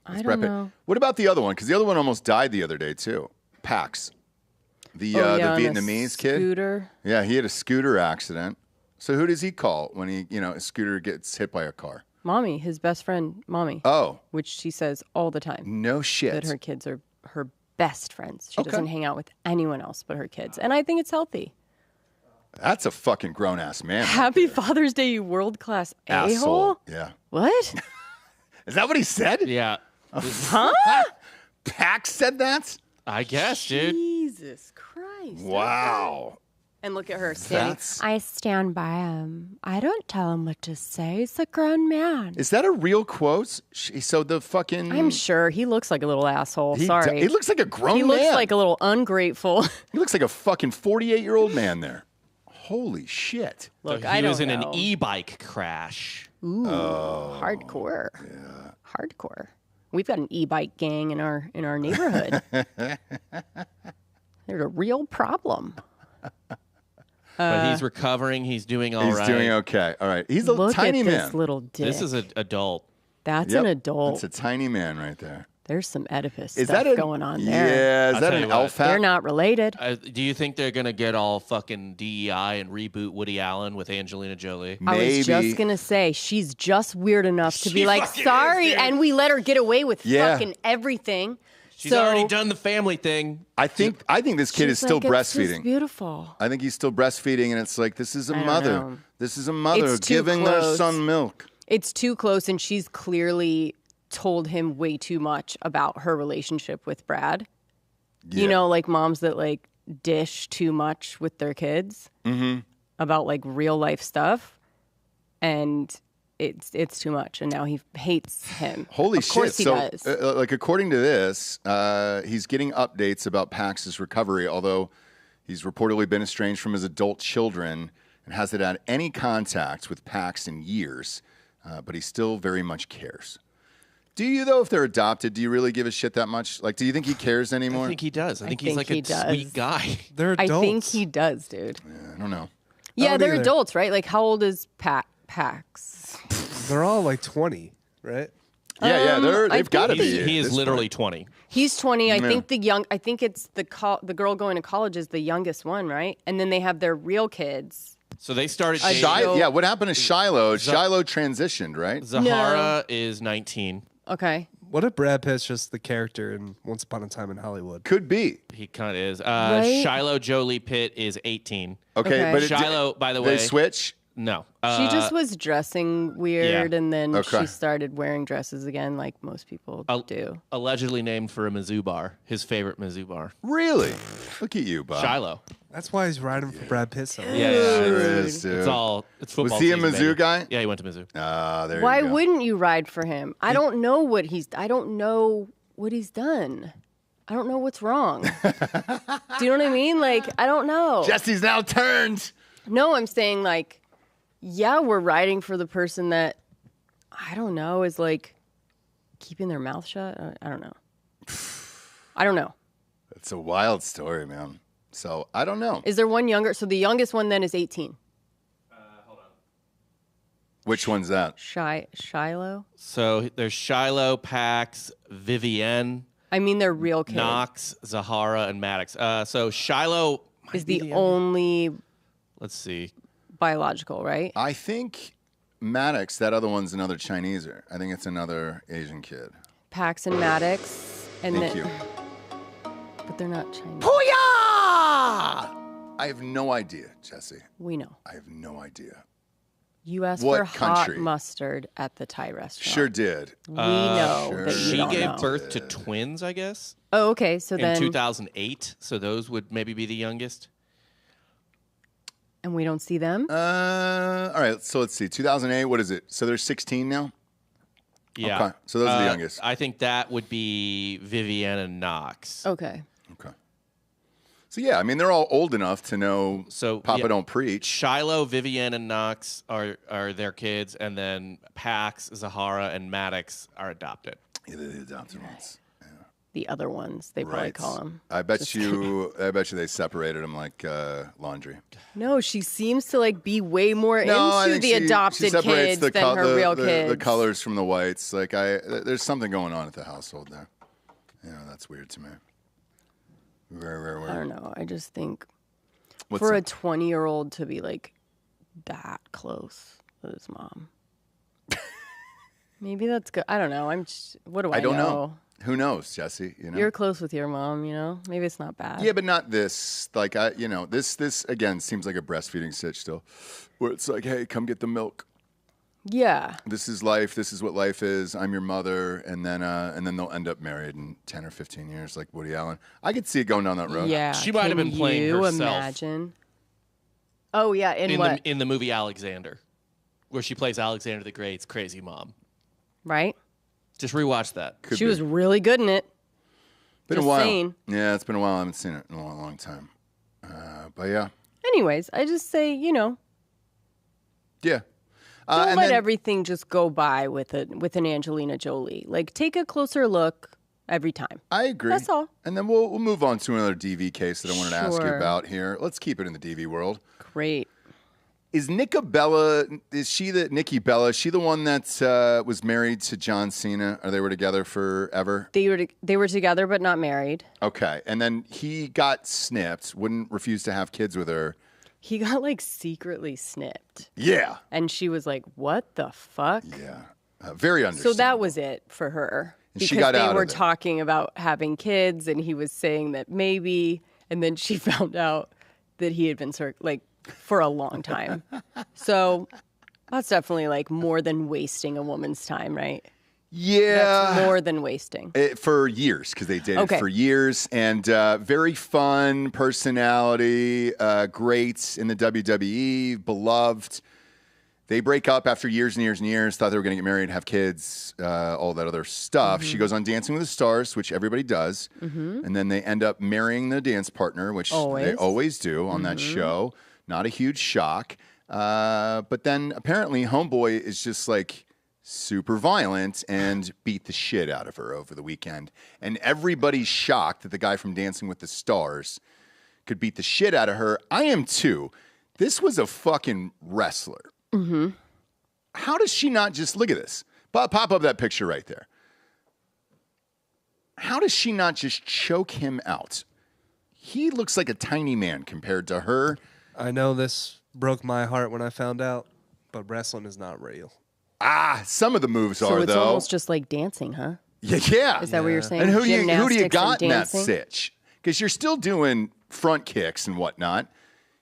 I Brad don't Pitt. know. What about the other one? Because the other one almost died the other day, too. Pax. The on a Vietnamese kid. Scooter. Yeah, he had a scooter accident. So who does he call when a scooter gets hit by a car? Mommy, his best friend, Mommy. Oh. Which she says all the time. No shit. That her kids are her best friends. She Okay. doesn't hang out with anyone else but her kids. And I think it's healthy. That's a fucking grown-ass man. right Happy there. Father's Day, you world-class Asshole. a-hole. Yeah. What? Is that what he said? Yeah. Huh? Pax said that? I guess, dude. Jesus Christ. Wow. And look at her standing. That's- I stand by him. I don't tell him what to say. He's a grown man. Is that a real quote? So the fucking... I'm sure he looks like a little asshole. He Sorry. he looks like a grown He man. looks like a little ungrateful. He looks like a fucking 48-year-old man there. Holy shit. Look, So I he don't was in know. an e-bike crash. Ooh, hardcore. Yeah. Hardcore. We've got an e-bike gang in our neighborhood. They're a real problem. But he's recovering. He's doing all right. He's doing okay. All right. He's a Look tiny at man. this little dick. This is an adult. That's Yep. an adult. That's a tiny man right there. There's some Oedipus Is stuff that going on there. Yeah, is I'll that tell an you what. alpha? They're not related. Do you think they're going to get all fucking DEI and reboot Woody Allen with Angelina Jolie? I was just going to say, she's just weird enough to be like, sorry, and we let her get away with fucking everything. She's already done the family thing. I think this kid is She's still like, it's just breastfeeding. beautiful. I think he's still breastfeeding, and it's like, this is a I don't mother. know. This is a mother It's too giving their close. son milk. It's too close, and she's clearly told him way too much about her relationship with Brad. Yeah. You know, like moms that like dish too much with their kids about like real life stuff, and it's too much, and now he hates him. Holy of course shit! He So, does. like according to this, he's getting updates about Pax's recovery, although he's reportedly been estranged from his adult children and hasn't had any contact with Pax in years, but he still very much cares. Do you, though, if they're adopted, do you really give a shit that much? Like, do you think he cares anymore? I think he does. I think he's like he a does. sweet guy. They're adults. I think he does, dude. Yeah, I don't know. Yeah, don't they're either. adults, right? Like, how old is Pax? They're all like 20, right? Yeah, they've got to think be. He at is this literally point. 20. He's 20. I Yeah. think it's the girl going to college is the youngest one, right? And then they have their real kids. So they started I dating. don't- Yeah, what happened to Shiloh? Shiloh transitioned, right? Zahara is 19. Okay. What if Brad Pitt's just the character in Once Upon a Time in Hollywood? Could be. He kind of is. Right? Shiloh Jolie-Pitt is 18. Okay, Okay. but Shiloh, by the they way. switch. No. She just was dressing weird, yeah. and then Okay. she started wearing dresses again, like most people do. Allegedly named for a Mizzou bar, his favorite Mizzou bar. Really? Look at you, Bob. Shiloh. That's why he's riding for Brad Pitt so much. Yeah, Sure yeah. is, dude. It's football. Was he a season, Mizzou baby. guy? Yeah, he went to Mizzou. Ah, there Why you go. wouldn't you ride for him? I don't know what he's done. I don't know what's wrong. Do you know what I mean? Like, I don't know. Jesse's now turned. No, I'm saying like, yeah, we're riding for the person that I don't know is like keeping their mouth shut. I don't know. I don't know. It's a wild story, man. So I don't know. Is there one younger? So the youngest one then is 18. Which one's that? Shiloh. So there's Shiloh, Pax, Vivienne, I mean, they're real kids. Knox, Zahara, and Maddox. So Shiloh might Is be the youngest. only Let's see. biological, right? I think Maddox, that other one's another Chineser. I think it's another Asian kid. Pax and Maddox, and Thank then, you. but they're not Chinese. I have no idea, Jesse. We know. I have no idea. You asked What for hot country? mustard at the Thai restaurant. Sure did. We know sure. that you She don't gave know. birth to twins, I guess, Oh, okay. So in then, 2008. So those would maybe be the youngest. and we don't see them. All right, so let's see. 2008, what is it? So they're 16 now? Yeah. Okay, so those are the youngest. I think that would be Vivienne and Knox. Okay. Okay. So, yeah, I mean, they're all old enough to know So, Papa yeah. don't preach. Shiloh, Vivienne, and Knox are their kids, and then Pax, Zahara, and Maddox are adopted. Yeah, they're the adopted ones. The other ones, they probably Right. call them. I bet you they separated them like laundry. No, she seems to like be way more I into think the she adopted separates kids than her real kids. The colors from the whites. Like there's something going on at the household there. Yeah, that's weird to me. Very, very weird. I don't know. I just think What's for a up? 20-year-old to be like that close with his mom. Maybe that's good. I don't know. What do I know? I don't know. Who knows, Jesse? You know. You're close with your mom, you know? Maybe it's not bad. Yeah, but not this. Like this again seems like a breastfeeding stitch still, where it's like, hey, come get the milk. Yeah. This is life. This is what life is. I'm your mother, and then they'll end up married in 10 or 15 years, like Woody Allen. I could see it going down that road. Yeah. She might have Can been playing you herself. imagine? Oh, yeah. In what? In the movie Alexander, where she plays Alexander the Great's crazy mom. Right? Just rewatch that. Could She be. was really good in it. Been just a while. saying. Yeah, it's been a while. I haven't seen it in a long, long time. But yeah, Anyways, I just say, yeah. don't And let then- everything just go by with an Angelina Jolie. Like, take a closer look every time. I agree. That's all. And then we'll move on to another DV case that I wanted to ask you Sure. about here. Let's keep it in the DV world. Great. Is Nikki Bella? Is she the Nikki Bella? Is she the one that was married to John Cena? Or they were together forever? They were together but not married. Okay, and then he got snipped. Wouldn't refuse to have kids with her. He got like secretly snipped. Yeah, And she was like, "What the fuck?" yeah, very So understandable. that was it for her. And she because got they out of were it. talking about having kids, and he was saying that maybe, and then she found out that he had been for a long time. So that's definitely like more than wasting a woman's time, right? Yeah. That's more than wasting. For years, because they dated for years. And very fun personality, great in the WWE, beloved. They break up after years and years and years, thought they were going to get married, have kids, all that other stuff. She goes on Dancing with the Stars, which everybody does. And then they end up marrying the dance partner, which they always do on that show. Not a huge shock. But then apparently Homeboy is just like super violent and beat the shit out of her over the weekend. And everybody's shocked that the guy from Dancing with the Stars could beat the shit out of her. I am too. This was a fucking wrestler. How does she not just look at this? Pop up that picture right there. How does she not just choke him out? He looks like a tiny man compared to her. I know this broke my heart when I found out, but wrestling is not real. Some of the moves are, So it's though. almost just like dancing, huh? Yeah. Is that what you're saying? And who do you Gymnastics got in and that dancing? sitch? Because you're still doing front kicks and whatnot.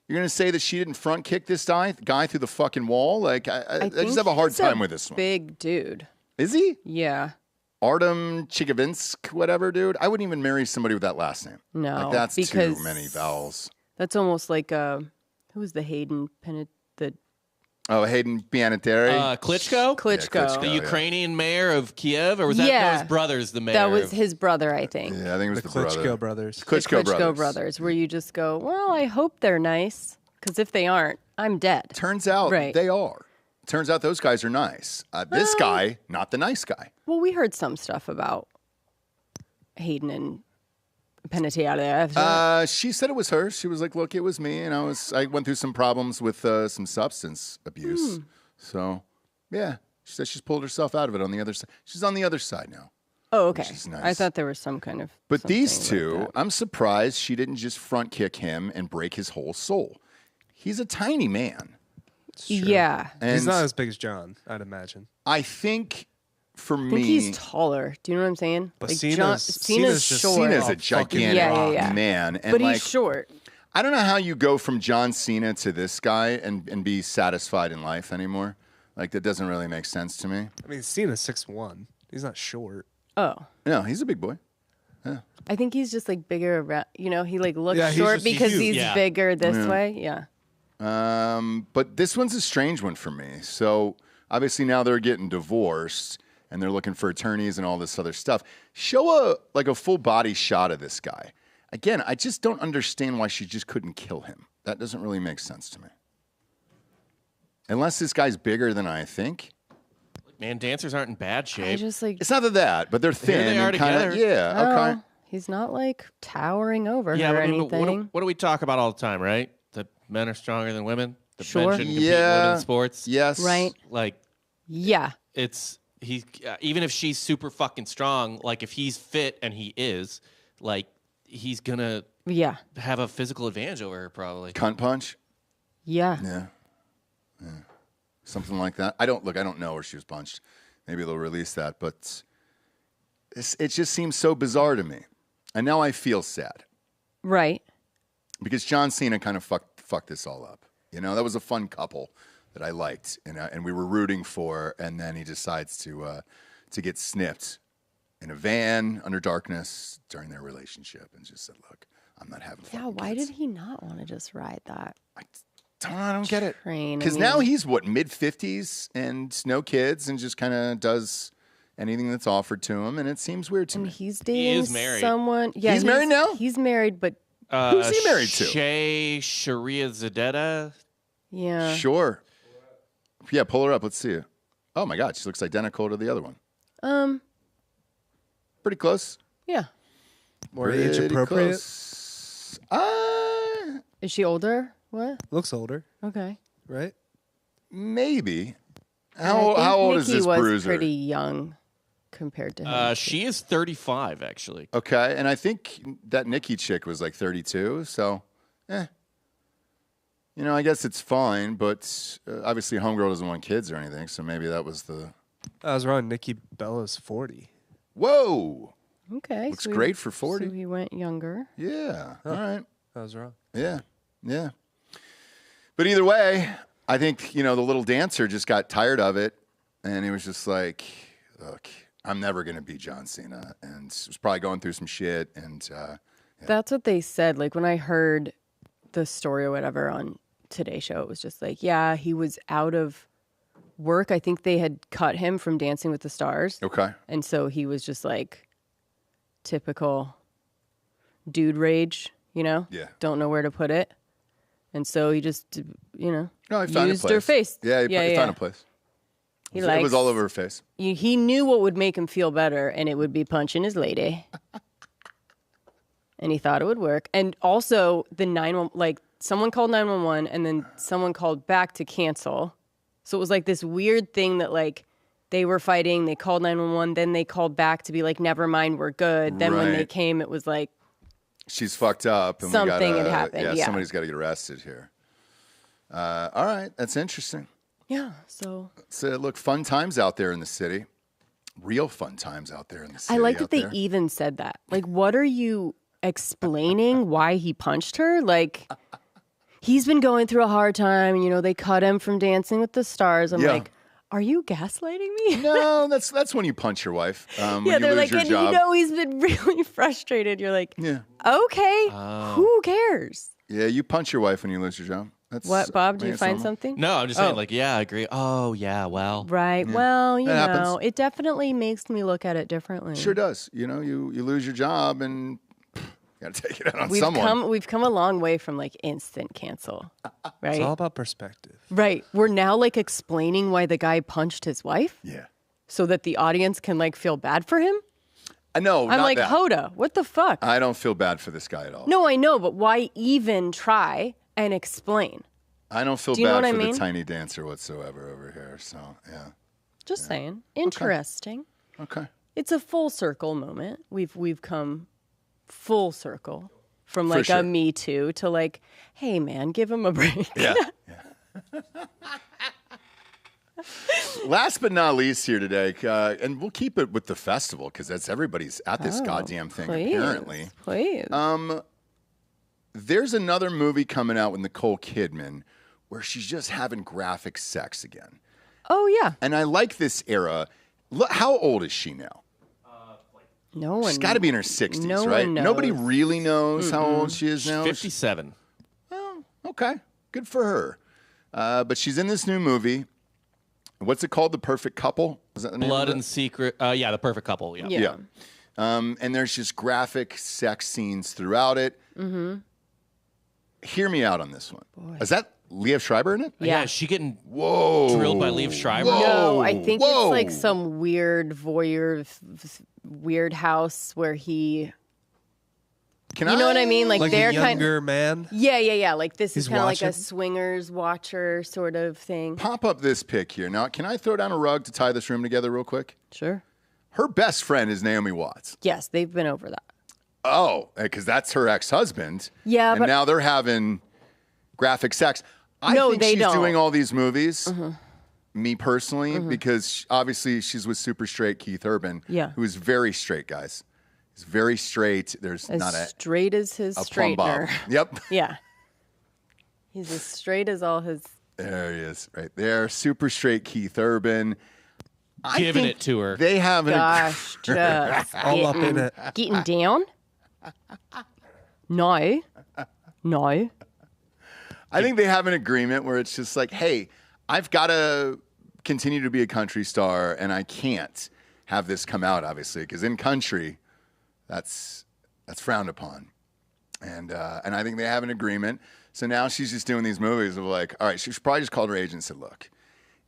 You're going to say that she didn't front kick this guy through the fucking wall? Like, I just have a hard time with this one. Big dude. Is he? Yeah. Artem Chigavinsk, whatever, dude. I wouldn't even marry somebody with that last name. No, Like, that's because too many vowels. That's almost like who was the Hayden Oh, Hayden Panettiere. Klitschko? Klitschko. The Ukrainian mayor of Kiev? Or was that no, his brother's the mayor? That was his brother, I think. Yeah, I think it was the Klitschko brothers. Klitschko brothers, where you just go, well, I hope they're nice, because if they aren't, I'm dead. Turns out they are. Turns out those guys are nice. This guy, not the nice guy. Well, we heard some stuff about Hayden and Panettiere. She said it was her. She was like, "Look, it was me," and I went through some problems with some substance abuse. So, yeah, she said she's pulled herself out of it on the other side. She's on the other side now. Oh, okay. Which is nice. I thought there was some kind of. But these something two, like that. I'm surprised she didn't just front kick him and break his whole soul. He's a tiny man. Yeah. And he's not as big as John, I'd imagine. I think. For I think me, he's taller. Do you know what I'm saying? But like Cena's short. Cena's a gigantic man, and but like, he's short. I don't know how you go from John Cena to this guy and be satisfied in life anymore. Like, that doesn't really make sense to me. I mean, Cena's 6'1". He's not short. Oh. No, he's a big boy. Yeah. I think he's just like bigger around. You know, he like looks Yeah, he's short just because huge. he's bigger this way. Yeah. But this one's a strange one for me. So obviously now they're getting divorced and they're looking for attorneys and all this other stuff. Show a full body shot of this guy. Again, I just don't understand why she just couldn't kill him. That doesn't really make sense to me. Unless this guy's bigger than I think. Man, dancers aren't in bad shape. I just like. It's not that, but they're thin. Here they are and kinda, together. Yeah, okay. He's not like towering over Yeah, her or I mean, but anything. what do we talk about all the time, right? That men are stronger than women. That Sure. men shouldn't compete in women's sports. Yes. Right. Like, Yeah. it's even if she's super fucking strong, like if he's fit and he is, like he's gonna have a physical advantage over her probably. Cunt punch. Yeah. Yeah. Something like that. I don't know where she was punched. Maybe they'll release that, but it just seems so bizarre to me. And now I feel sad. Right. Because John Cena kind of fucked this all up. You know, that was a fun couple that I liked and we were rooting for, and then he decides to get snipped in a van under darkness during their relationship and just said, "Look, I'm not having fun." Yeah, why did he not want to just ride that? I don't get it. Train. Because now he's mid-50s and no kids and just kind of does anything that's offered to him, and it seems weird to me. He's dating is married. someone. Yeah, He's married now? He's married, but who's he married to? Sharia Zadeta. yeah. Sure. Yeah, pull her up. Let's see it. Oh my God, she looks identical to the other one. Pretty close. Yeah. More age appropriate. Close. Is she older? What? Looks older, Okay. right? Maybe. I How think old is Nikki this was bruiser? pretty young compared to him. She is 35 actually. Okay, and I think that Nikki chick was like 32, so, You know, I guess it's fine, but obviously Homegirl doesn't want kids or anything, so maybe that was the... I was wrong. Nikki Bella's 40. Whoa! Okay. Looks great for 40. So he went younger. Yeah, all right. I was wrong. Yeah. But either way, I think, the little dancer just got tired of it, and he was just like, look, I'm never going to be John Cena. And was probably going through some shit. And That's what they said. Like when I heard the story or whatever on Today Show, it was just like, yeah, he was out of work. I think they had cut him from Dancing with the Stars. Okay. And so he was just like typical dude rage, you know? Yeah. Don't know where to put it. And so he just, you know, No, he found used a place. her face. Yeah, he found a place. He It was all over her face. He knew what would make him feel better, and it would be punching his lady. And he thought it would work. And also, someone called 911, and then someone called back to cancel. So it was like this weird thing that, like, they were fighting, they called 911, then they called back to be like, never mind, we're good. Then when they Right. came, it was like, She's fucked up. And something had happened, yeah. Somebody's got to get arrested here. All right. That's interesting. yeah, so. So, look, fun times out there in the city. Real fun times out there in the city. I like that out they there. even said that. Like, what are you explaining why he punched her? Like, he's been going through a hard time. You know, they cut him from Dancing with the Stars. I'm Yeah. like, are you gaslighting me? No, that's when you punch your wife. When Yeah, you they're lose like, your and job. you know he's been really frustrated. You're like, Yeah. okay, who cares? Yeah, you punch your wife when you lose your job. That's, What, Bob? Did you it's find normal. something? No, I'm just saying, like, yeah, I agree. Oh, yeah, well. Right. Well, you That know, happens. it definitely makes me look at it differently. Sure does. You know, you lose your job and got to take it out on someone. We've come a long way from like instant cancel, right? It's all about perspective. Right. We're now like explaining why the guy punched his wife. Yeah. So that the audience can like feel bad for him. No, I'm not like, that. Hoda, what the fuck? I don't feel bad for this guy at all. No, I know, but why even try and explain? I don't feel Do you know bad what I for mean? the tiny dancer whatsoever over here. So, yeah. Just saying. Interesting. Okay. It's a full circle moment. We've come full circle from For like sure. a Me Too to like, hey man, give him a break. Yeah. Last but not least here today, and we'll keep it with the festival because that's everybody's at this goddamn thing apparently. Please. There's another movie coming out with Nicole Kidman where she's just having graphic sex again. Oh yeah. And I like this era. Look, how old is she now? No one. She's got to be in her 60s, no right? one knows. Nobody really knows how old she is now. 57. Oh, okay. Good for her. But she's in this new movie. What's it called? The Perfect Couple? Is that the name Blood of it? and Secret. Yeah, The Perfect Couple. Yeah. Yeah. And there's just graphic sex scenes throughout it. Mm-hmm. Hear me out on this one. Is that Liev Schreiber in it? Yeah. Is she getting Whoa. drilled by Liev Schreiber? Whoa. No, I think Whoa. it's like some weird voyeur, weird house where he. Can You know what I mean? Like, Like they're a younger man. Yeah. Like this is He's kind of like a watching? swingers watcher sort of thing. Pop up this pic here. Now, can I throw down a rug to tie this room together real quick? Sure. Her best friend is Naomi Watts. Yes, they've been over that. Oh, because that's her ex-husband. Yeah, and but- now they're having graphic sex. I No, think they she's don't. doing all these movies, me personally, because obviously she's with super straight Keith Urban, Yeah. who is very straight, guys. He's very straight. There's As not straight as his a plumb bob. straightener. Yep. Yeah. He's as straight as all his. There he is, right there. Super straight Keith Urban. I Giving think it to her. They have an Gosh, just All up in it. getting down. No. I think they have an agreement where it's just like, hey, I've got to continue to be a country star, and I can't have this come out, obviously, because in country, that's frowned upon. And I think they have an agreement. So now she's just doing these movies of like, all right, she probably just called her agent and said, look,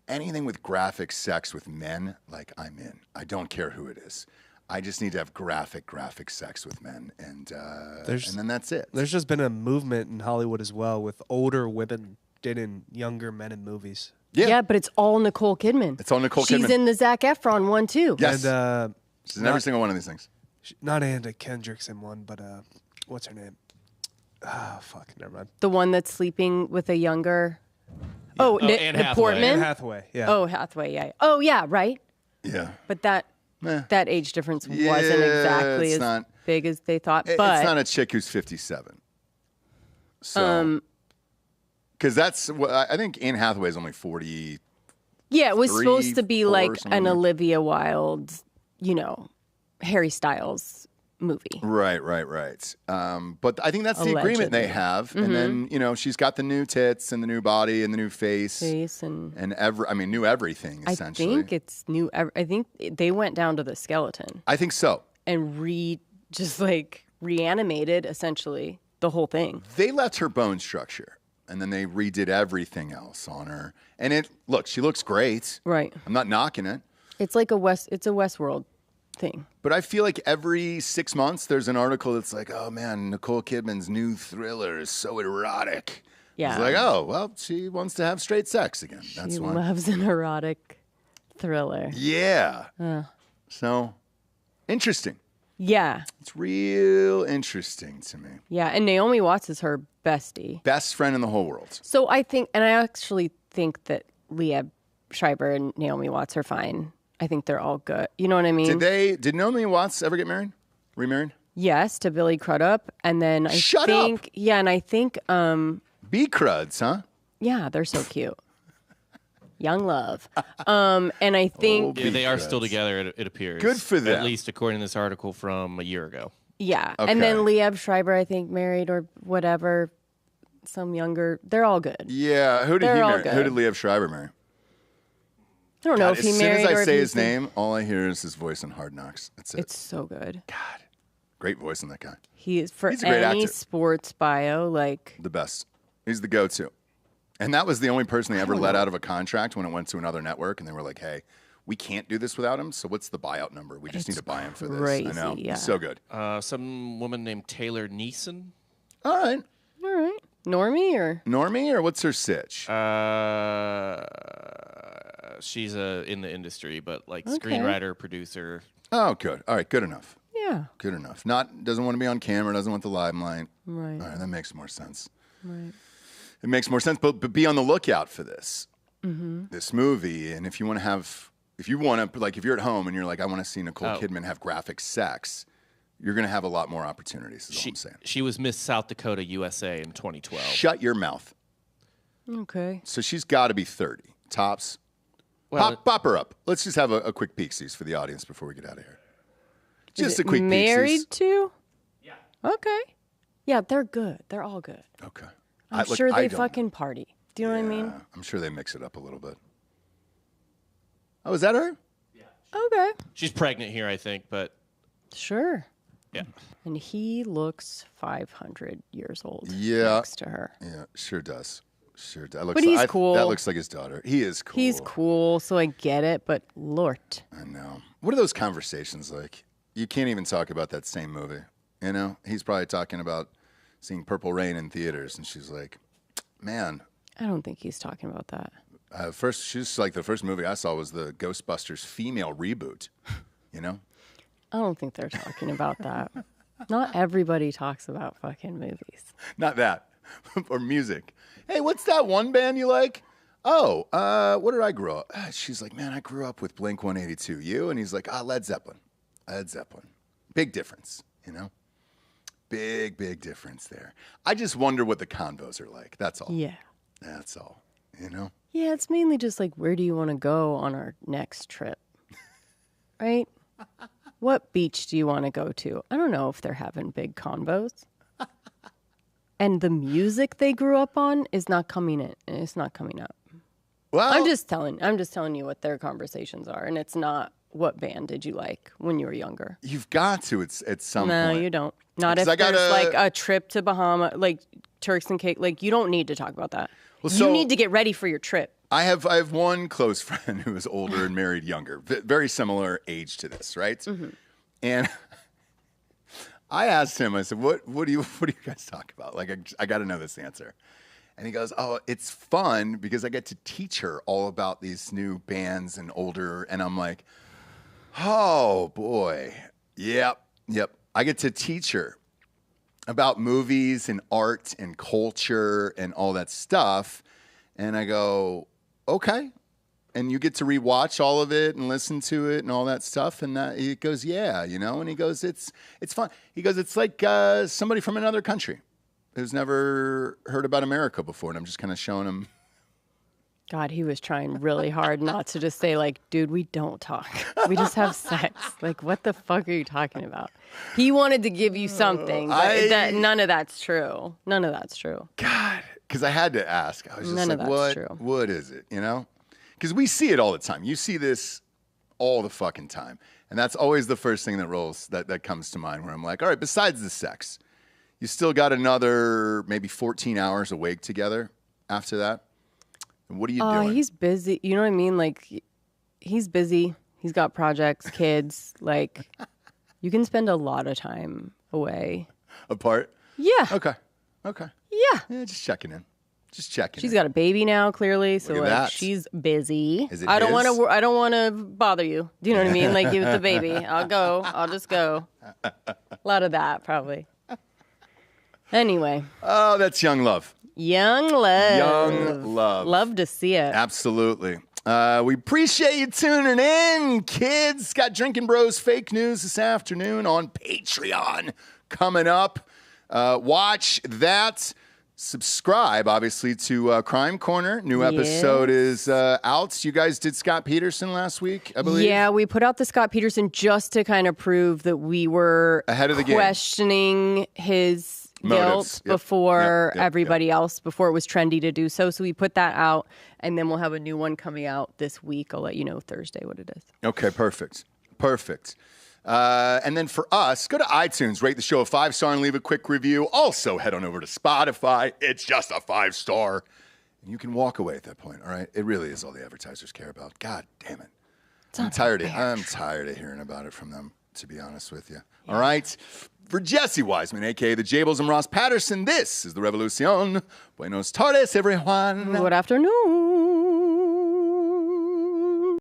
anything with graphic sex with men, like I'm in. I don't care who it is. I just need to have graphic sex with men, and then that's it. There's just been a movement in Hollywood as well with older women dating younger men in movies. Yeah, but it's all Nicole Kidman. It's all Nicole She's Kidman. in the Zac Efron one too. Yes. And She's in every single one of these things. not Anna Kendrick's in one, but what's her name? Ah, fuck, never mind. The one that's sleeping with a younger. Oh, Anne the Hathaway. Portman. Anne Hathaway, yeah. Oh, Hathaway. Yeah. Oh, yeah. Right. Yeah. But that Meh. that age difference Yeah, wasn't exactly it's as not- big as they thought. It's But not a chick who's 57. So, because that's what I think Anne Hathaway is only 40. yeah, it was supposed to be 3, 4 like or something an like that. Olivia Wilde Harry Styles movie. Right. But I think that's the agreement they have. And then, she's got the new tits and the new body and the new face. And new everything, essentially. I think it's new. I think they went down to the skeleton. I think so. And reanimated, essentially, the whole thing. They left her bone structure, and then they redid everything else on her. And she looks great. Right. I'm not knocking it. It's like a Westworld thing. But I feel like every 6 months there's an article that's like, oh man, Nicole Kidman's new thriller is so erotic. Yeah. It's like, oh, well, she wants to have straight sex again. That's she why. Loves an erotic thriller. Yeah. So, interesting. Yeah. It's real interesting to me. Yeah, and Naomi Watts is her bestie. Best friend in the whole world. So I actually think that Liev Schreiber and Naomi Watts are fine. I think they're all good. You know what I mean? Did Naomi Watts ever get married? Remarried? Yes, to Billy Crudup. And then I think B Cruds, huh? Yeah, they're so cute. Young love. And I think they are still together, it appears. Good for them. At least according to this article from a year ago. Yeah. Okay. And then Liev Schreiber, I think, married or whatever. Some younger. They're all good. Yeah. Who did he marry? Who did Liev Schreiber marry? I don't know if he married or as soon as I say his name, all I hear is his voice in Hard Knocks. That's it. It's so good. God. Great voice in that guy. He is for He's a great any actor. sports bio, the best. He's the go-to. And that was the only person they ever let out of a contract when it went to another network, and they were like, hey, we can't do this without him, so what's the buyout number? We just need to buy him for crazy, this. I know. yeah. He's so good. Some woman named Taylor Neeson. All right. Normie or what's her sitch? She's in the industry, but screenwriter, producer. Oh, good. All right, good enough. Yeah. Good enough. Doesn't want to be on camera, doesn't want the limelight. Right. All right, that makes more sense. Right. It makes more sense, but be on the lookout for this movie. And if you want to if you're at home and you're like, I want to see Nicole Kidman have graphic sex, you're going to have a lot more opportunities, is all I'm saying. She was Miss South Dakota, USA in 2012. Shut your mouth. Okay. So she's got to be 30. Tops. Well, pop her up. Let's just have a quick peek-sees for the audience before we get out of here. Just a quick peek-sees. Married to? Yeah. Okay. Yeah, they're good. They're all good. Okay. I'm sure they fucking party. Do you know what I mean? I'm sure they mix it up a little bit. Oh, is that her? Yeah. Okay. She's pregnant here, I think, but... Sure. Yeah. And he looks 500 years old next to her. Yeah, sure does. Sure does. But he's cool. That looks like his daughter. He is cool. He's cool, so I get it, but Lort. I know. What are those conversations like? You can't even talk about that same movie. You know? He's probably talking about seeing Purple Rain in theaters, and she's like, man. I don't think he's talking about that. She's like, the first movie I saw was the Ghostbusters female reboot. You know? I don't think they're talking about that. Not everybody talks about fucking movies. Not that. Or music. Hey, what's that one band you like? Oh, what did I grow up? She's like, man, I grew up with Blink-182. You? And he's like, Led Zeppelin. Led Zeppelin. Big difference, you know? Big difference there. I just wonder what the convos are like. That's all. Yeah. That's all, you know? Yeah, it's mainly just like, where do you want to go on our next trip? Right? What beach do you want to go to? I don't know if they're having big convos. And the music they grew up on is not coming in. It's not coming up. Well, I'm just telling you what their conversations are, and it's not what band did you like when you were younger. You've got to at some point. No, you don't. Not if there's like a trip to Bahama, like Turks and Caicos. Like you don't need to talk about that. Well, you need to get ready for your trip. I have one close friend who is older and married younger, very similar age to this, right? Mm-hmm. And I asked him, I said, what do you guys talk about? Like, I got to know this answer. And he goes, oh, it's fun because I get to teach her all about these new bands and older. And I'm like, oh, boy. Yep. I get to teach her about movies and art and culture and all that stuff. And I go, okay. And you get to rewatch all of it and listen to it and all that stuff. And he goes, yeah, you know. And he goes, it's fun. He goes, it's like somebody from another country who's never heard about America before. And I'm just kind of showing him God, he was trying really hard not to just say, like, dude, we don't talk. We just have sex. Like, what the fuck are you talking about? He wanted to give you something, but none of that's true. None of that's true. God, because I had to ask. I was just like, what is it, you know? Because we see it all the time. You see this all the fucking time. And that's always the first thing that comes to mind where I'm like, all right, besides the sex, you still got another maybe 14 hours awake together after that? And what are you doing? He's busy. You know what I mean? Like, he's busy. He's got projects, kids. Like, you can spend a lot of time away. Apart? Yeah. Okay. Yeah, just checking in. She's got a baby now, clearly, so like she's busy. Is it I don't want to bother you. Do you know what I mean? Like, with the baby, I'll just go. A lot of that, probably. Anyway. Oh, that's young love. Young love. Love to see it. Absolutely. We appreciate you tuning in, kids. Got Drinkin' Bros fake news this afternoon on Patreon coming up. Watch that. Subscribe, obviously, to Crime Corner. New episode is out. You guys did Scott Peterson last week, I believe. Yeah, we put out the Scott Peterson just to kind of prove that we were ahead of the questioning his guilt before everybody else, before it was trendy to do so. So we put that out, and then we'll have a new one coming out this week. I'll let you know Thursday what it is. Okay, perfect. And then for us, go to iTunes, rate the show a 5-star and leave a quick review. Also, head on over to Spotify. It's just a 5-star. And you can walk away at that point, all right? It really is all the advertisers care about. God damn it. I'm tired of hearing about it from them, to be honest with you. Yeah. All right? For Jessie Wiseman, a.k.a. the Jables and Ross Patterson, this is The Revolucion. Buenos tardes, everyone. Good afternoon.